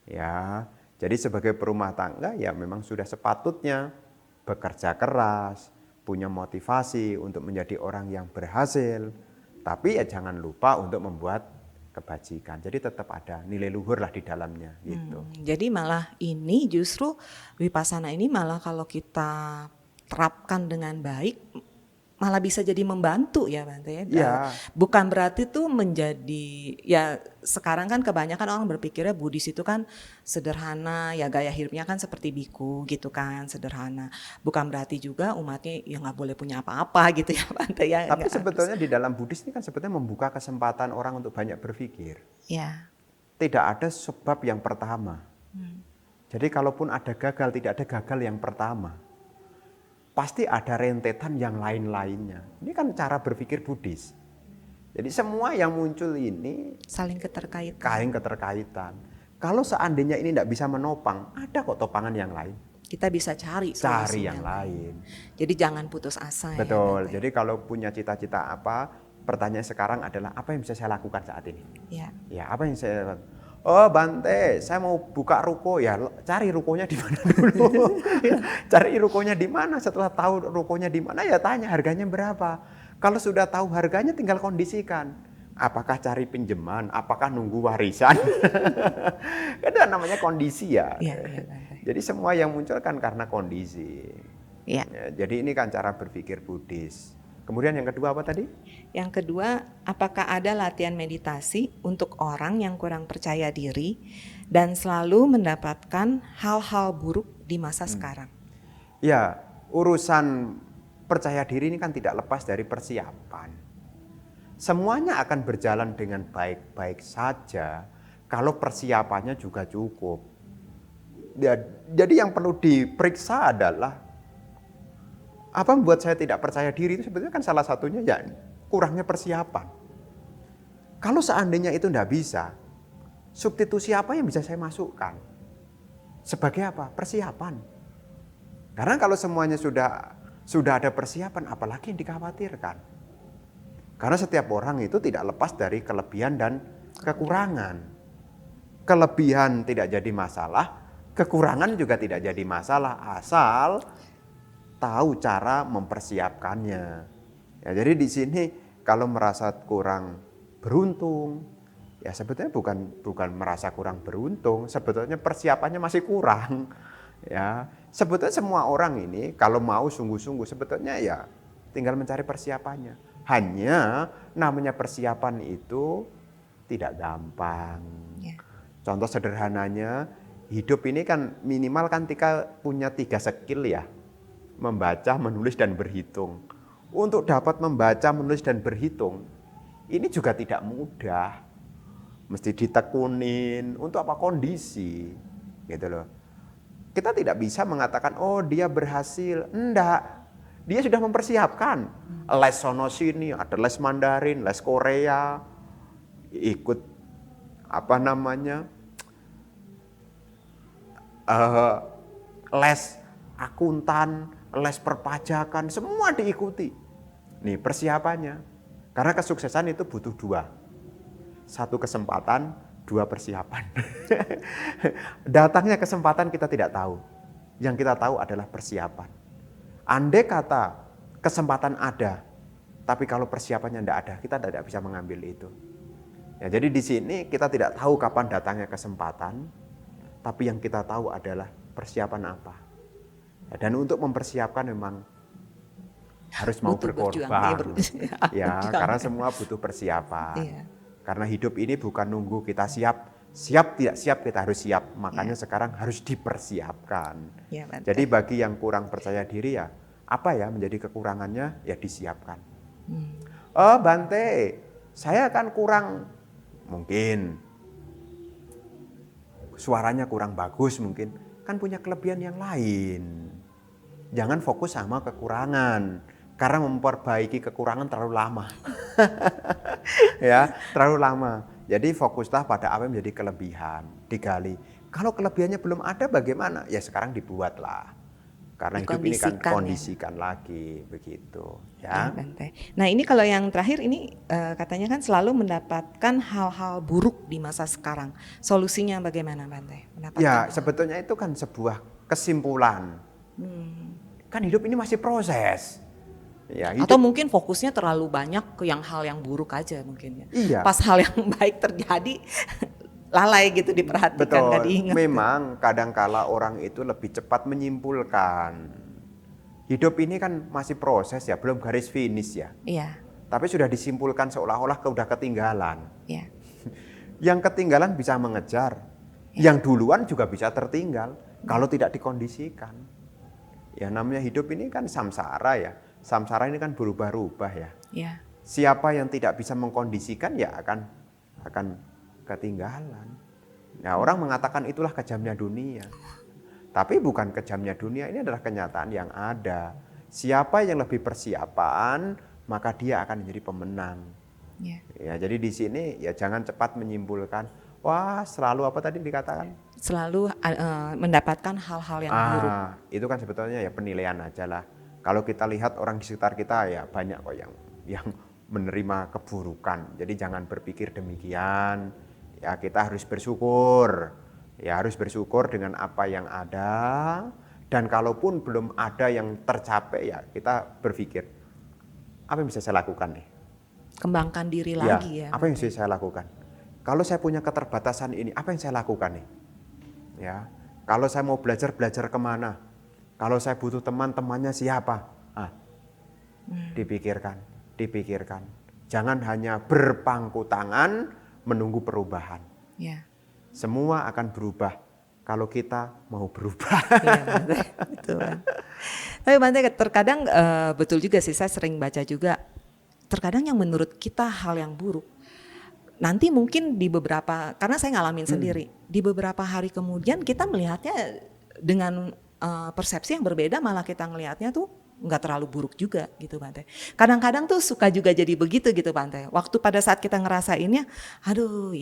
Ya. Jadi sebagai perumah tangga ya memang sudah sepatutnya bekerja keras, punya motivasi untuk menjadi orang yang berhasil. Tapi ya jangan lupa untuk membuat kebajikan. Jadi tetap ada nilai luhur lah di dalamnya gitu. Jadi malah ini justru Vipassana ini malah kalau kita terapkan dengan baik malah bisa jadi membantu ya Bante ya. Ya, Bukan berarti tuh menjadi, ya sekarang kan kebanyakan orang berpikirnya Buddhis itu kan sederhana, ya gaya hidupnya kan seperti biku gitu kan, sederhana. Bukan berarti juga umatnya ya nggak boleh punya apa-apa gitu ya Bante ya. tapi nggak harus. sebetulnya di dalam Buddhis ini kan sebetulnya membuka kesempatan orang untuk banyak berpikir. Ya. Tidak ada sebab yang pertama. Jadi kalaupun ada gagal, tidak ada gagal yang pertama. Pasti ada rentetan yang lain-lainnya. Ini kan cara berpikir Buddhis. Jadi semua yang muncul ini Saling keterkaitan. kain keterkaitan. Kalau seandainya ini tidak bisa menopang, ada kok topangan yang lain. Kita bisa cari Cari solusinya. yang lain. Jadi jangan putus asa. Betul. Ya, Jadi kalau punya cita-cita apa, pertanyaan sekarang adalah apa yang bisa saya lakukan saat ini? ya. Ya, apa yang saya lakukan? Oh Bante, saya mau buka ruko, ya cari rukonya di mana dulu. Cari rukonya di mana, setelah tahu rukonya di mana ya tanya harganya berapa. Kalau sudah tahu harganya tinggal kondisikan. Apakah cari pinjaman, apakah nunggu warisan. Itu namanya kondisi ya. Iya, Bante. Jadi semua yang muncul kan karena kondisi. Ya. Ya, jadi ini kan cara berpikir Buddhis. Kemudian yang kedua apa tadi? Yang kedua, apakah ada latihan meditasi untuk orang yang kurang percaya diri dan selalu mendapatkan hal-hal buruk di masa sekarang? Ya, urusan percaya diri ini kan tidak lepas dari persiapan. Semuanya akan berjalan dengan baik-baik saja kalau persiapannya juga cukup. Ya, jadi yang perlu diperiksa adalah apa membuat saya tidak percaya diri itu sebetulnya kan salah satunya ya kurangnya persiapan. Kalau seandainya itu tidak bisa, substitusi apa yang bisa saya masukkan? Sebagai apa? Persiapan. Karena kalau semuanya sudah ada persiapan, apalagi yang dikhawatirkan. Karena setiap orang itu tidak lepas dari kelebihan dan kekurangan. Kelebihan tidak jadi masalah, kekurangan juga tidak jadi masalah, asal tahu cara mempersiapkannya. Ya, jadi di sini kalau merasa kurang beruntung, ya sebetulnya bukan merasa kurang beruntung, sebetulnya persiapannya masih kurang. Ya, sebetulnya semua orang ini kalau mau sungguh-sungguh sebetulnya ya tinggal mencari persiapannya. Hanya namanya persiapan itu tidak gampang. Ya. Contoh sederhananya, hidup ini kan minimal kan kita punya 3 skill ya. Membaca, menulis, dan berhitung. Untuk dapat membaca, menulis, dan berhitung, ini juga tidak mudah. Mesti ditekunin, untuk apa kondisi, gitu loh. Kita tidak bisa mengatakan, oh dia berhasil. Enggak, dia sudah mempersiapkan. Les sono sini, ada les Mandarin, les Korea, ikut les akuntan, les perpajakan, semua diikuti. Nih persiapannya. Karena kesuksesan itu butuh 2. 1 kesempatan, 2 persiapan. Datangnya kesempatan kita tidak tahu. Yang kita tahu adalah persiapan. Andai kata kesempatan ada, tapi kalau persiapannya tidak ada, kita tidak bisa mengambil itu. Ya, jadi di sini kita tidak tahu kapan datangnya kesempatan, tapi yang kita tahu adalah persiapan apa. Dan untuk mempersiapkan memang harus mau berkorban. Ya, karena semua butuh persiapan. Iya. Karena hidup ini bukan nunggu kita siap tidak siap kita harus siap. Makanya sekarang harus dipersiapkan. Ya, jadi bagi yang kurang percaya diri ya, apa ya menjadi kekurangannya ya disiapkan. Oh Bante, saya kan kurang mungkin suaranya kurang bagus mungkin. Kan punya kelebihan yang lain. Jangan fokus sama kekurangan. Karena memperbaiki kekurangan terlalu lama. Ya, terlalu lama. Jadi fokuslah pada apa yang menjadi kelebihan. Digali. Kalau kelebihannya belum ada bagaimana? Ya sekarang dibuatlah. Karena hidup ini kan kondisikan lagi. Begitu. Ya. Nah ini kalau yang terakhir ini katanya kan selalu mendapatkan hal-hal buruk di masa sekarang. Solusinya bagaimana Bante? Ya sebetulnya itu kan sebuah kesimpulan. Kan hidup ini masih proses. Ya, atau mungkin fokusnya terlalu banyak ke hal yang buruk aja mungkin ya. Iya. Pas hal yang baik terjadi lalai gitu diperhatikan, nggak diingat. Memang kadangkala orang itu lebih cepat menyimpulkan. hidup ini kan masih proses ya, belum garis finish ya. Iya, Tapi sudah disimpulkan seolah-olah udah ketinggalan. iya, Yang ketinggalan bisa mengejar, yang duluan juga bisa tertinggal kalau tidak dikondisikan. Ya namanya hidup ini kan samsara ya. Samsara ini kan berubah-ubah ya. iya. Siapa yang tidak bisa mengkondisikan ya akan ketinggalan. Nah, orang mengatakan itulah kejamnya dunia. Tapi bukan kejamnya dunia, ini adalah kenyataan yang ada. Siapa yang lebih persiapan, maka dia akan menjadi pemenang. Iya. Ya, jadi di sini ya jangan cepat menyimpulkan, wah selalu apa tadi dikatakan? Selalu mendapatkan hal-hal yang buruk. Itu kan sebetulnya ya penilaian aja lah. Kalau kita lihat orang di sekitar kita ya banyak kok yang menerima keburukan. Jadi jangan berpikir demikian. Ya kita harus bersyukur. Ya harus bersyukur dengan apa yang ada. Dan kalaupun belum ada yang tercapai ya kita berpikir, apa yang bisa saya lakukan nih? Kembangkan diri lagi ya. Apa yang bisa saya lakukan? Kalau saya punya keterbatasan ini, apa yang saya lakukan nih? Ya, kalau saya mau belajar kemana? Kalau saya butuh teman-temannya siapa? Dipikirkan. Jangan hanya berpangku tangan menunggu perubahan. Ya. Semua akan berubah kalau kita mau berubah. Iya, betul. Tapi Bante terkadang betul juga sih, saya sering baca juga. Terkadang yang menurut kita hal yang buruk, nanti mungkin di beberapa, karena saya ngalamin sendiri, di beberapa hari kemudian kita melihatnya dengan persepsi yang berbeda, malah kita ngelihatnya tuh nggak terlalu buruk juga gitu Bante. Kadang-kadang tuh suka juga jadi begitu gitu Bante. Waktu pada saat kita ngerasainnya, aduh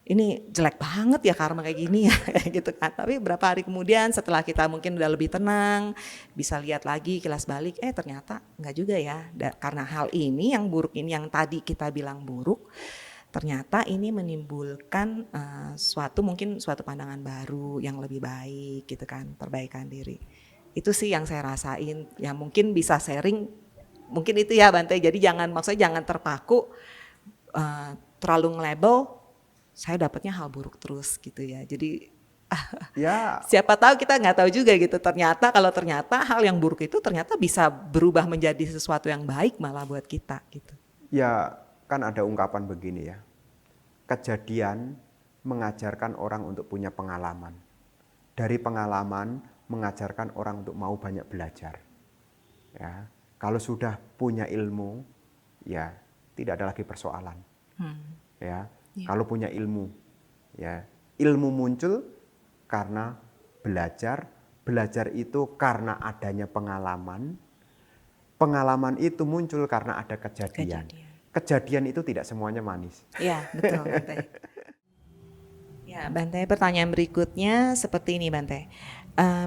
ini jelek banget ya karma kayak gini ya gitu kan. Tapi berapa hari kemudian setelah kita mungkin udah lebih tenang, bisa lihat lagi kilas balik, ternyata enggak juga ya. Karena hal ini yang buruk ini yang tadi kita bilang buruk, ternyata ini menimbulkan suatu pandangan baru yang lebih baik gitu kan, perbaikan diri. Itu sih yang saya rasain, ya mungkin bisa sharing, mungkin itu ya Bante. Jadi maksudnya jangan terpaku terlalu nge-label, saya dapatnya hal buruk terus gitu ya. Jadi Ya, siapa tahu kita nggak tahu juga gitu. Ternyata hal yang buruk itu ternyata bisa berubah menjadi sesuatu yang baik malah buat kita gitu. ya kan ada ungkapan begini ya. Kejadian mengajarkan orang untuk punya pengalaman. Dari pengalaman mengajarkan orang untuk mau banyak belajar. Ya, kalau sudah punya ilmu, ya tidak ada lagi persoalan. Ya. Kalau punya ilmu, ya ilmu muncul karena belajar itu karena adanya pengalaman itu muncul karena ada kejadian itu tidak semuanya manis. Iya betul Bante. Ya Bante, pertanyaan berikutnya seperti ini Bante.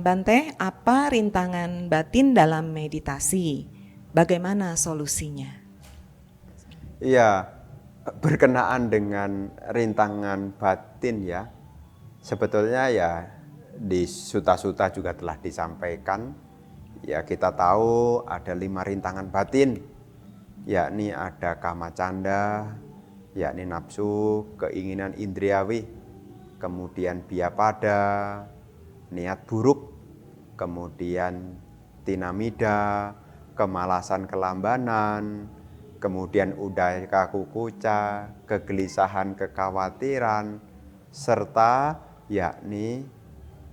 Bante, apa rintangan batin dalam meditasi? Bagaimana solusinya? Iya. Berkenaan dengan rintangan batin ya, sebetulnya ya di suta-suta juga telah disampaikan. Ya kita tahu ada 5 rintangan batin, yakni ada kama canda, yakni nafsu, keinginan indriawi, kemudian biapada, niat buruk, kemudian tinamida, kemalasan kelambanan, kemudian udaya kukuca, kegelisahan, kekhawatiran, serta yakni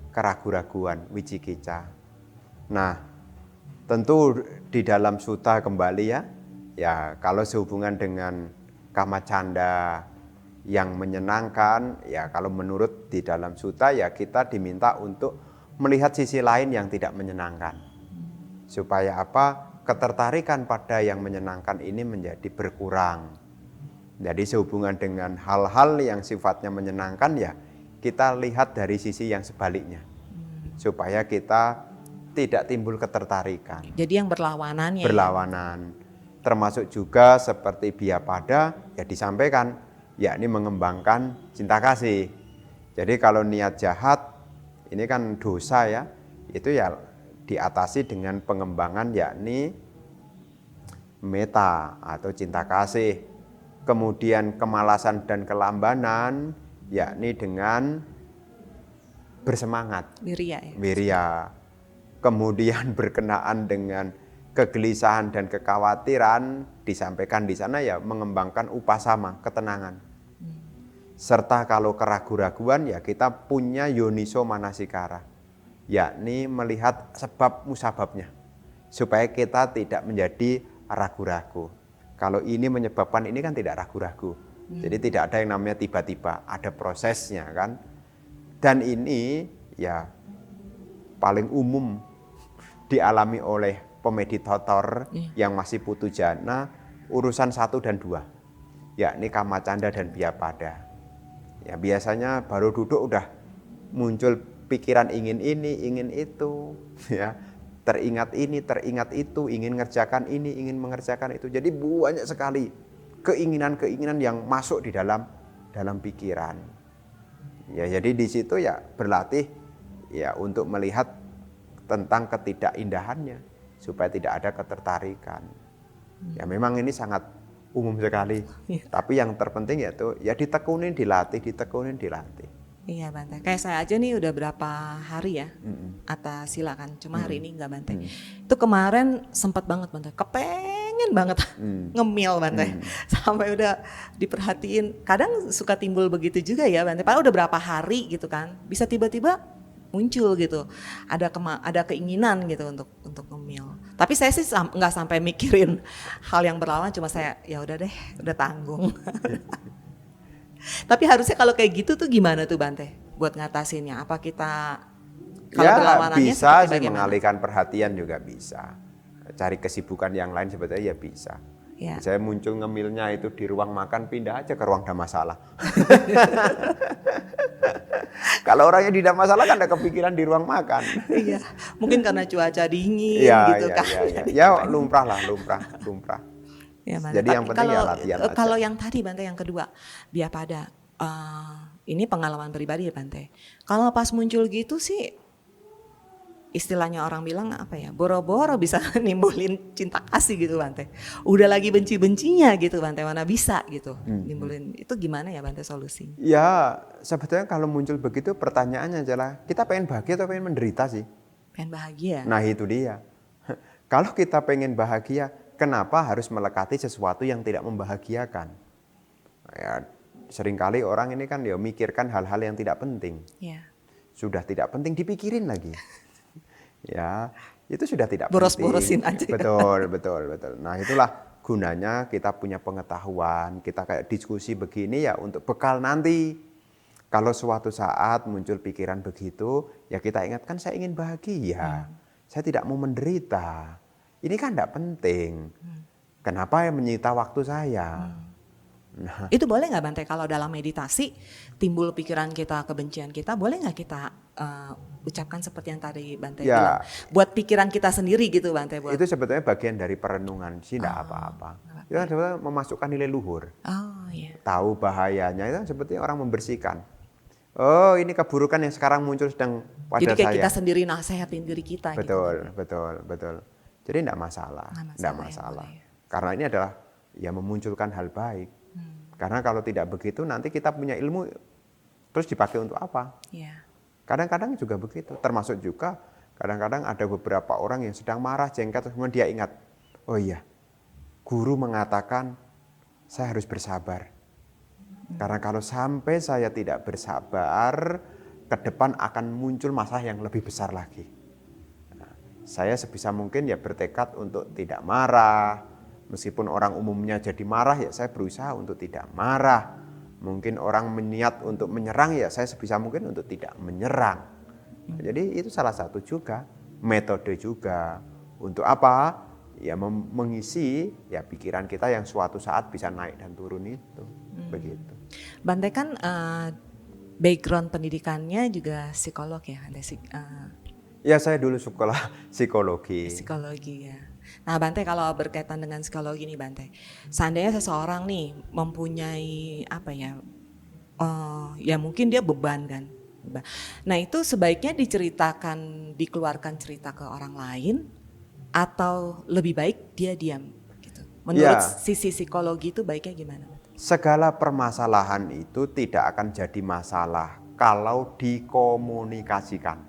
keraguan-raguan, wicikica. Nah, tentu di dalam sutta kembali ya kalau sehubungan dengan kama canda yang menyenangkan, ya kalau menurut di dalam sutta ya kita diminta untuk melihat sisi lain yang tidak menyenangkan. Supaya apa? Ketertarikan pada yang menyenangkan ini menjadi berkurang. Jadi sehubungan dengan hal-hal yang sifatnya menyenangkan ya kita lihat dari sisi yang sebaliknya. Supaya kita tidak timbul ketertarikan. Jadi yang berlawanan ya. Berlawanan. Termasuk juga seperti biapada ya disampaikan yakni mengembangkan cinta kasih. Jadi kalau niat jahat ini kan dosa ya, itu ya diatasi dengan pengembangan yakni meta atau cinta kasih. Kemudian kemalasan dan kelambanan yakni dengan bersemangat. Wirya ya. Wirya. kemudian berkenaan dengan kegelisahan dan kekhawatiran, disampaikan di sana ya mengembangkan upasama, ketenangan. Serta kalau keraguan-raguan ya kita punya yoniso manasikara, yakni melihat sebab musababnya, supaya kita tidak menjadi ragu-ragu. Kalau ini menyebabkan ini kan tidak ragu-ragu. Jadi tidak ada yang namanya tiba-tiba, ada prosesnya kan. Dan ini ya paling umum dialami oleh pemeditator yang masih putu jana, urusan 1 dan 2, yakni kamacanda dan biapada. Ya biasanya baru duduk udah muncul pikiran ingin ini, ingin itu, ya. Teringat ini, teringat itu, ingin ngerjakan ini, ingin mengerjakan itu. Jadi banyak sekali keinginan-keinginan yang masuk di dalam pikiran. Ya, jadi di situ ya berlatih ya untuk melihat tentang ketidakindahannya supaya tidak ada ketertarikan. Ya memang ini sangat umum sekali. Tapi yang terpenting yaitu ya ditekunin, dilatih, ditekunin, dilatih. Iya Bante, kayak saya aja nih udah berapa hari ya atas sila kan, cuma hari ini nggak Bante. Itu kemarin sempat banget Bante, kepengen banget ngemil Bante, sampai udah diperhatiin. Kadang suka timbul begitu juga ya Bante, padahal udah berapa hari gitu kan, bisa tiba-tiba muncul gitu, ada keinginan gitu untuk ngemil. Tapi saya sih nggak sampai mikirin hal yang berlawanan, cuma saya ya udah deh, udah tanggung. Tapi harusnya kalau kayak gitu tuh gimana tuh Bante buat ngatasinnya? Apa kita kalau ya berlawanannya bisa seperti sih mengalihkan perhatian juga bisa. Cari kesibukan yang lain sebetulnya ya bisa. Ya. Saya muncul ngemilnya itu di ruang makan, pindah aja ke ruang tidak masalah. Kalau orangnya tidak masalah kan ada kepikiran di ruang makan. Iya, mungkin karena cuaca dingin gitu kan. Ya lumrah lah, lumrah. Ya, jadi yang penting ya latihan aja. Kalau yang tadi Bante yang kedua, biapada, ini pengalaman pribadi ya Bante. Kalau pas muncul gitu sih, istilahnya orang bilang apa ya, boro-boro bisa nimbulin cinta kasih gitu Bante. Udah lagi benci-bencinya gitu Bante, mana bisa gitu nimbulin. Itu gimana ya Bante solusinya? Ya sebetulnya kalau muncul begitu pertanyaannya adalah kita pengen bahagia atau pengen menderita sih? Pengen bahagia. Nah itu dia. Kalau kita pengen bahagia, kenapa harus melekati sesuatu yang tidak membahagiakan? Ya, seringkali orang ini kan ya mikirkan hal-hal yang tidak penting. Ya. Sudah tidak penting dipikirin lagi. Ya, itu sudah tidak Boros-borosin penting. aja. Betul. Nah, itulah gunanya kita punya pengetahuan, kita kayak diskusi begini ya untuk bekal nanti. Kalau suatu saat muncul pikiran begitu, ya kita ingatkan saya ingin bahagia. Saya tidak mau menderita. Ini kan tidak penting. Kenapa yang menyita waktu saya? Nah, itu boleh nggak Bante kalau dalam meditasi timbul pikiran kita, kebencian kita, boleh nggak kita ucapkan seperti yang tadi Bante bilang? Buat pikiran kita sendiri gitu Bante. Itu sebetulnya bagian dari perenungan sih, tidak apa-apa. Itu sebetulnya memasukkan nilai luhur. Tahu bahayanya itu sebetulnya orang membersihkan. Oh ini keburukan yang sekarang muncul sedang pada saya. Jadi kayak kita sendiri nasehatin diri kita. Betul. Jadi tidak masalah. Karena ini adalah ya memunculkan hal baik. Karena kalau tidak begitu nanti kita punya ilmu terus dipakai untuk apa? Kadang-kadang juga begitu. Termasuk juga kadang-kadang ada beberapa orang yang sedang marah, jengkel, terus kemudian dia ingat, oh iya, guru mengatakan saya harus bersabar. Karena kalau sampai saya tidak bersabar, ke depan akan muncul masalah yang lebih besar lagi. Saya sebisa mungkin ya bertekad untuk tidak marah. Meskipun orang umumnya jadi marah, ya saya berusaha untuk tidak marah. Mungkin orang meniat untuk menyerang, ya saya sebisa mungkin untuk tidak menyerang. Jadi itu salah satu juga, metode juga. Untuk apa? Ya mengisi ya pikiran kita yang suatu saat bisa naik dan turun itu. Begitu. Bante kan background pendidikannya juga psikolog ya? Ya saya dulu sekolah psikologi. Psikologi ya. Nah Bante kalau berkaitan dengan psikologi nih Bante, seandainya seseorang nih mempunyai apa ya, ya mungkin dia beban kan. Nah itu sebaiknya diceritakan, dikeluarkan cerita ke orang lain, atau lebih baik dia diam gitu. Menurut sisi psikologi itu baiknya gimana? Segala permasalahan itu tidak akan jadi masalah kalau dikomunikasikan.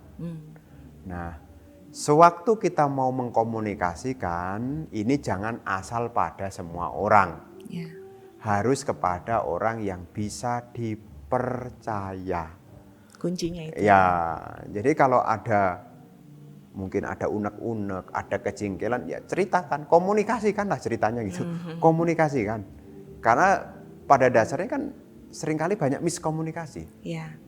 Nah, Sewaktu kita mau mengkomunikasikan, ini jangan asal pada semua orang. Ya. Harus kepada orang yang bisa dipercaya. Kuncinya itu. Ya, jadi kalau mungkin ada unek-unek, ada kejengkelan, ya ceritakan, komunikasikanlah ceritanya gitu. Komunikasikan. Karena pada dasarnya kan seringkali banyak miskomunikasi. Ya.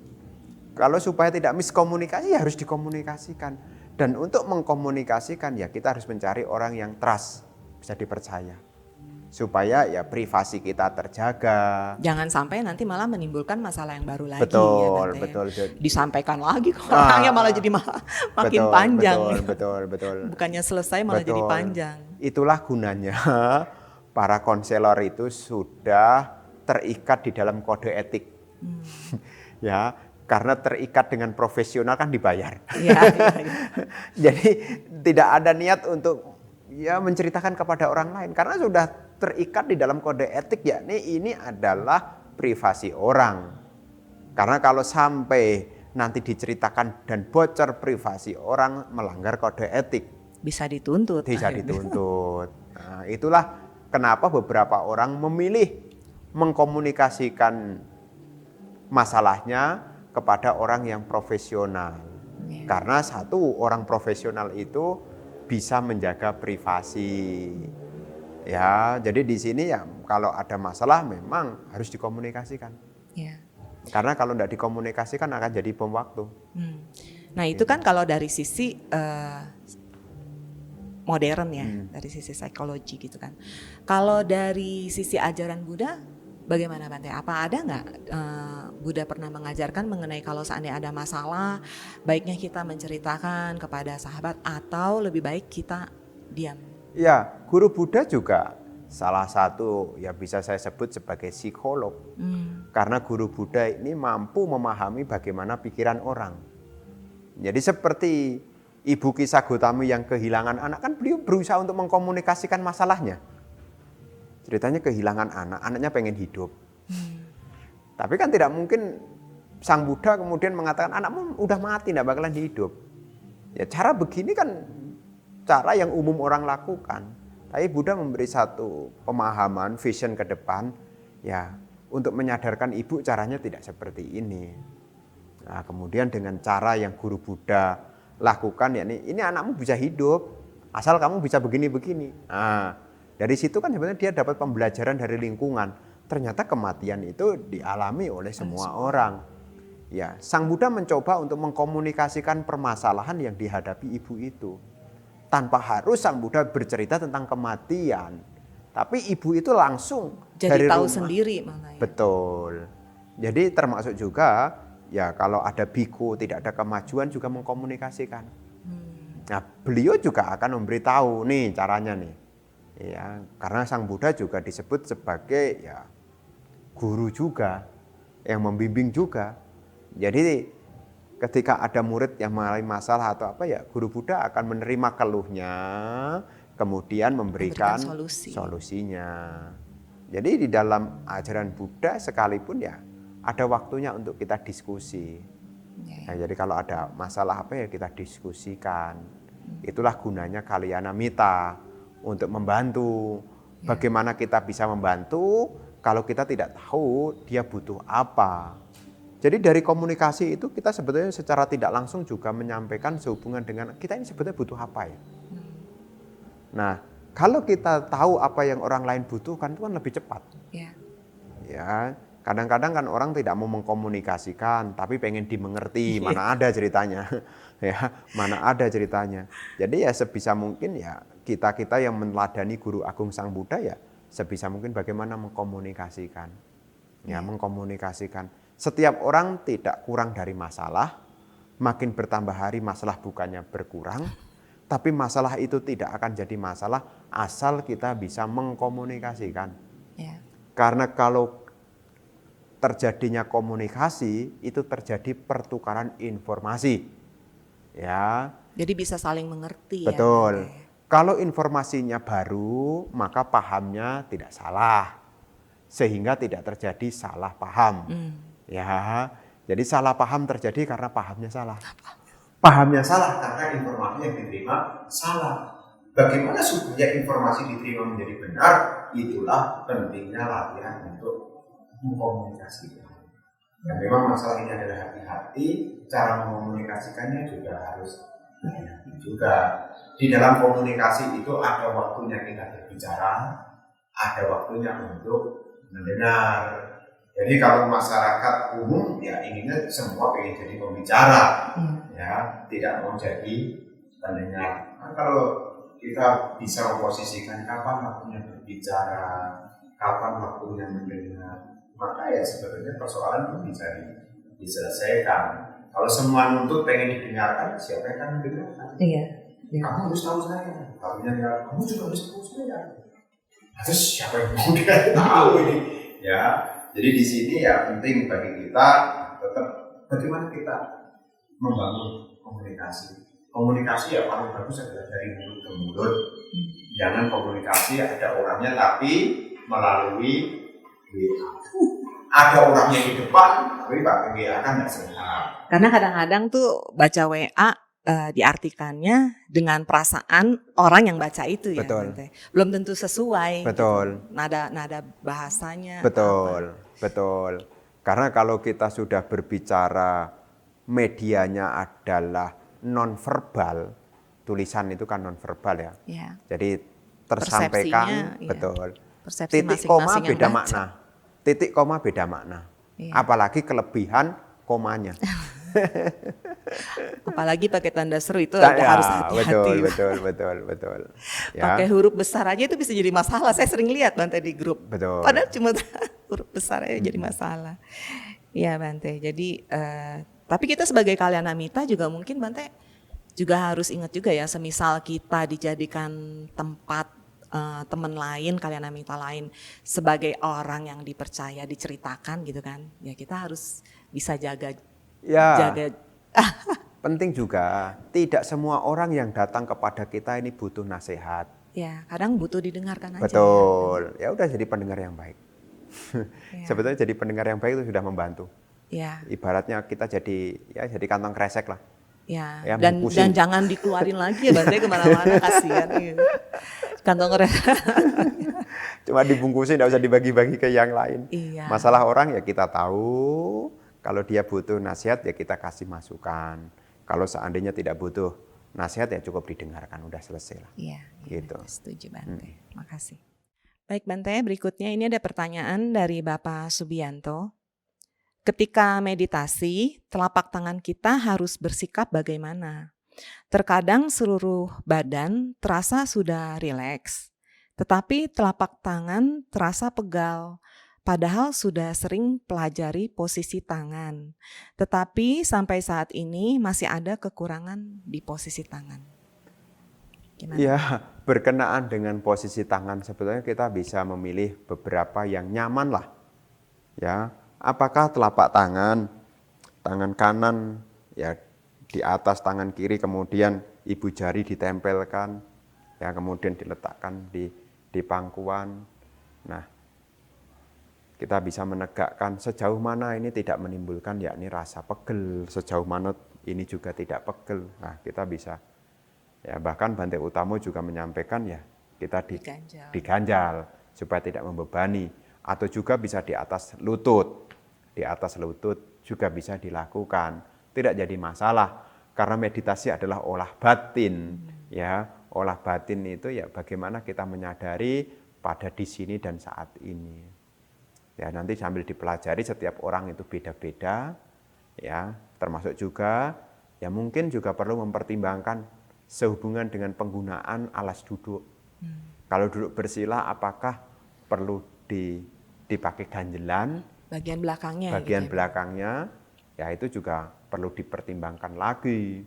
Kalau supaya tidak miskomunikasi ya harus dikomunikasikan. Dan untuk mengkomunikasikan ya kita harus mencari orang yang trust, bisa dipercaya. Supaya ya privasi kita terjaga. Jangan sampai nanti malah menimbulkan masalah yang baru lagi. Betul, ya, betul. Disampaikan lagi ke orangnya malah jadi makin betul, panjang. Betul. Bukannya selesai malah jadi panjang. Itulah gunanya para konselor itu sudah terikat di dalam kode etik. Ya, karena terikat dengan profesional kan dibayar. Ya. Jadi tidak ada niat untuk ya menceritakan kepada orang lain karena sudah terikat di dalam kode etik, yakni ini adalah privasi orang. Karena kalau sampai nanti diceritakan dan bocor privasi orang, melanggar kode etik. Bisa dituntut. Bisa dituntut. Nah, itulah kenapa beberapa orang memilih mengkomunikasikan masalahnya kepada orang yang profesional. Ya. Karena satu, orang profesional itu bisa menjaga privasi. Ya, jadi di sini ya kalau ada masalah memang harus dikomunikasikan. Ya. Karena kalau tidak dikomunikasikan akan jadi bom waktu. Nah itu kan kalau dari sisi modern ya, dari sisi psikologi gitu kan. Kalau dari sisi ajaran Buddha, bagaimana Bante? Apa ada nggak Buddha pernah mengajarkan mengenai kalau seandainya ada masalah, baiknya kita menceritakan kepada sahabat atau lebih baik kita diam? Ya, guru Buddha juga salah satu ya bisa saya sebut sebagai psikolog. Karena guru Buddha ini mampu memahami bagaimana pikiran orang. Jadi seperti Ibu Kisah Gotami yang kehilangan anak, kan beliau berusaha untuk mengkomunikasikan masalahnya. Ceritanya kehilangan anak, anaknya pengen hidup. Tapi kan tidak mungkin Sang Buddha kemudian mengatakan anakmu udah mati, tidak bakalan hidup. Ya cara begini kan cara yang umum orang lakukan. Tapi Buddha memberi satu pemahaman, vision ke depan, ya untuk menyadarkan ibu caranya tidak seperti ini. Nah kemudian dengan cara yang guru Buddha lakukan, yakni ini anakmu bisa hidup, asal kamu bisa begini-begini. Nah, dari situ kan sebenarnya dia dapat pembelajaran dari lingkungan. Ternyata kematian itu dialami oleh semua orang. Ya, Sang Buddha mencoba untuk mengkomunikasikan permasalahan yang dihadapi ibu itu. Tanpa harus Sang Buddha bercerita tentang kematian. Tapi ibu itu langsung jadi dari tahu rumah. Sendiri malah ya. Betul. Jadi termasuk juga ya kalau ada biku tidak ada kemajuan juga mengkomunikasikan. Nah, beliau juga akan memberitahu nih caranya nih. Ya, karena Sang Buddha juga disebut sebagai ya guru juga yang membimbing juga. Jadi ketika ada murid yang mengalami masalah atau apa ya, guru Buddha akan menerima keluhnya, kemudian memberikan solusinya. Jadi di dalam ajaran Buddha sekalipun ya ada waktunya untuk kita diskusi. Nah, jadi kalau ada masalah apa ya kita diskusikan. Itulah gunanya Kalyana Mita. Untuk membantu, bagaimana kita bisa membantu kalau kita tidak tahu dia butuh apa. Jadi dari komunikasi itu kita sebetulnya secara tidak langsung juga menyampaikan sehubungan dengan kita ini sebetulnya butuh apa ya. Nah kalau kita tahu apa yang orang lain butuhkan itu kan lebih cepat. Ya, kadang-kadang kan orang tidak mau mengkomunikasikan tapi pengen dimengerti, mana ada ceritanya. Ya, mana ada ceritanya. Jadi ya sebisa mungkin ya kita yang meneladani Guru Agung Sang Buddha ya sebisa mungkin bagaimana mengkomunikasikan. Ya, mengkomunikasikan. Setiap orang tidak kurang dari masalah, makin bertambah hari masalah bukannya berkurang, tapi masalah itu tidak akan jadi masalah asal kita bisa mengkomunikasikan. Karena kalau terjadinya komunikasi itu terjadi pertukaran informasi. Ya. Jadi bisa saling mengerti. Betul. Ya. Kalau informasinya baru, maka pahamnya tidak salah. Sehingga tidak terjadi salah paham. Ya. Jadi salah paham terjadi karena pahamnya salah. pahamnya salah karena informasi yang diterima salah. Bagaimana supaya informasi diterima menjadi benar? Itulah pentingnya latihan untuk mengkomunikasikan. Dan memang masalah ini adalah hati-hati, cara mengkomunikasikannya juga harus hati-hati juga. Di dalam komunikasi itu ada waktunya kita berbicara, ada waktunya untuk mendengar. Jadi kalau masyarakat umum ya inginnya semua pengen jadi pembicara, ya tidak mau jadi pendengar. Nah, kalau kita bisa memposisikan kapan waktunya berbicara, kapan waktunya mendengar, maka ya sebetulnya persoalan itu bisa diselesaikan. Kalau semua nuntut pengen didengarkan, siapa yang akan mendengarkan? Iya. Kamu harus tahu saya, kamu juga harus tahu saya. Terus siapa yang mau tahu ini? Ya, jadi di sini ya penting bagi kita tetap bagaimana kita membangun komunikasi. Komunikasi ya paling bagus adalah dari mulut ke mulut. Jangan komunikasi ada orangnya tapi melalui WA. Ada orangnya di depan tapi pakai WA kan nggak sehat. Karena kadang-kadang tuh baca WA diartikannya dengan perasaan orang yang baca itu ya. Betul. Bante. Belum tentu sesuai. Betul. Gitu. Nada bahasanya. Betul, betul. Karena kalau kita sudah berbicara medianya adalah nonverbal, tulisan itu kan nonverbal ya. Ya. Jadi tersampaikan, persepsinya, betul. Persepsi Titik koma masing-masing yang beda baca. makna. Titik koma beda makna. Iya. Apalagi kelebihan komanya. Apalagi pakai tanda seru itu harus hati-hati. Betul. Ya. Pakai huruf besar aja itu bisa jadi masalah. Saya sering lihat Bante di grup. Betul. Padahal cuma huruf besar aja jadi masalah. Iya Bante. Jadi tapi kita sebagai Kalyanamita juga mungkin Bante juga harus ingat juga ya, semisal kita dijadikan tempat teman lain, Kalyanamita lain sebagai orang yang dipercaya, diceritakan gitu kan. Ya kita harus bisa jaga. Penting juga, tidak semua orang yang datang kepada kita ini butuh nasihat. Ya, kadang butuh didengarkan aja. Betul. Ya udah jadi pendengar yang baik. Ya. Sebetulnya jadi pendengar yang baik itu sudah membantu. Ya. Ibaratnya kita jadi kantong kresek lah. Ya, dan jangan dikeluarin lagi ya Bante kemana-mana, kasihan gitu. Kantong kresek. Cuma dibungkusin, tidak usah dibagi-bagi ke yang lain. Iya. Masalah orang ya kita tahu, kalau dia butuh nasihat ya kita kasih masukan. Kalau seandainya tidak butuh nasihat ya cukup didengarkan, udah selesai lah. Iya, gitu. Setuju Bante, makasih. Baik Bante, berikutnya ini ada pertanyaan dari Bapak Subianto. Ketika meditasi, telapak tangan kita harus bersikap bagaimana? Terkadang seluruh badan terasa sudah rileks, tetapi telapak tangan terasa pegal. Padahal sudah sering pelajari posisi tangan, tetapi sampai saat ini masih ada kekurangan di posisi tangan. Gimana? Ya, berkenaan dengan posisi tangan sebetulnya kita bisa memilih beberapa yang nyaman lah. Ya, apakah telapak tangan kanan ya di atas tangan kiri, kemudian ibu jari ditempelkan, ya kemudian diletakkan di pangkuan. Nah, kita bisa menegakkan sejauh mana ini tidak menimbulkan yakni rasa pegel, sejauh mana ini juga tidak pegel. Nah, kita bisa ya bahkan Bante Utamo juga menyampaikan ya kita diganjal supaya tidak membebani, atau juga bisa di atas lutut. Di atas lutut juga bisa dilakukan. Tidak jadi masalah karena meditasi adalah olah batin. Ya, olah batin itu ya bagaimana kita menyadari pada di sini dan saat ini. Ya, nanti sambil dipelajari, setiap orang itu beda-beda, ya, termasuk juga ya mungkin juga perlu mempertimbangkan sehubungan dengan penggunaan alas duduk. Kalau duduk bersila, apakah perlu dipakai ganjelan? Bagian belakangnya. Bagian belakangnya, ya itu juga perlu dipertimbangkan lagi,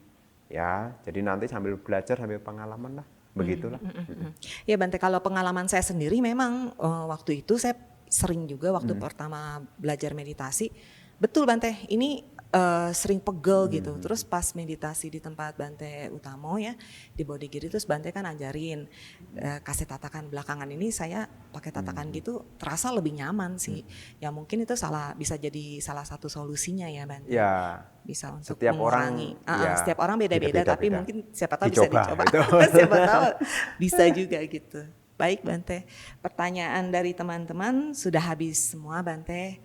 ya. Jadi nanti sambil belajar, sambil pengalaman lah, begitulah. Ya Bante, kalau pengalaman saya sendiri memang waktu itu saya sering juga waktu pertama belajar meditasi, betul Bante, ini sering pegel gitu. Terus pas meditasi di tempat Bante Utamo ya di Bodhigiri, terus Bante kan ajarin kasih tatakan belakangan ini saya pakai tatakan gitu terasa lebih nyaman sih. Ya mungkin itu bisa jadi salah satu solusinya ya Bante. Ya, Bisa untuk setiap mengurangi. orang, ya, Setiap orang beda-beda, tapi beda-beda. mungkin siapa tahu bisa dicoba. Gitu. Siapa tahu bisa juga gitu. Baik Bante, pertanyaan dari teman-teman sudah habis semua Bante.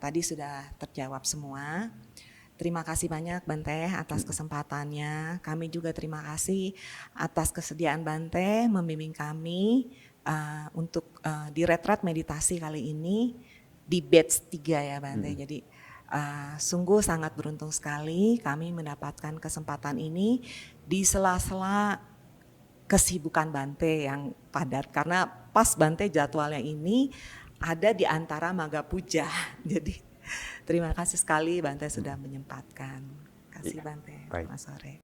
Tadi sudah terjawab semua. Terima kasih banyak Bante atas kesempatannya. Kami juga terima kasih atas kesediaan Bante membimbing kami untuk di retret meditasi kali ini di batch 3 ya Bante. Jadi sungguh sangat beruntung sekali kami mendapatkan kesempatan ini di sela-sela kesibukan Bante yang padat, karena pas Bante jadwalnya ini ada di antara Maga Puja. Jadi terima kasih sekali Bante sudah menyempatkan. Kasih Bante. Baik. Mas sore.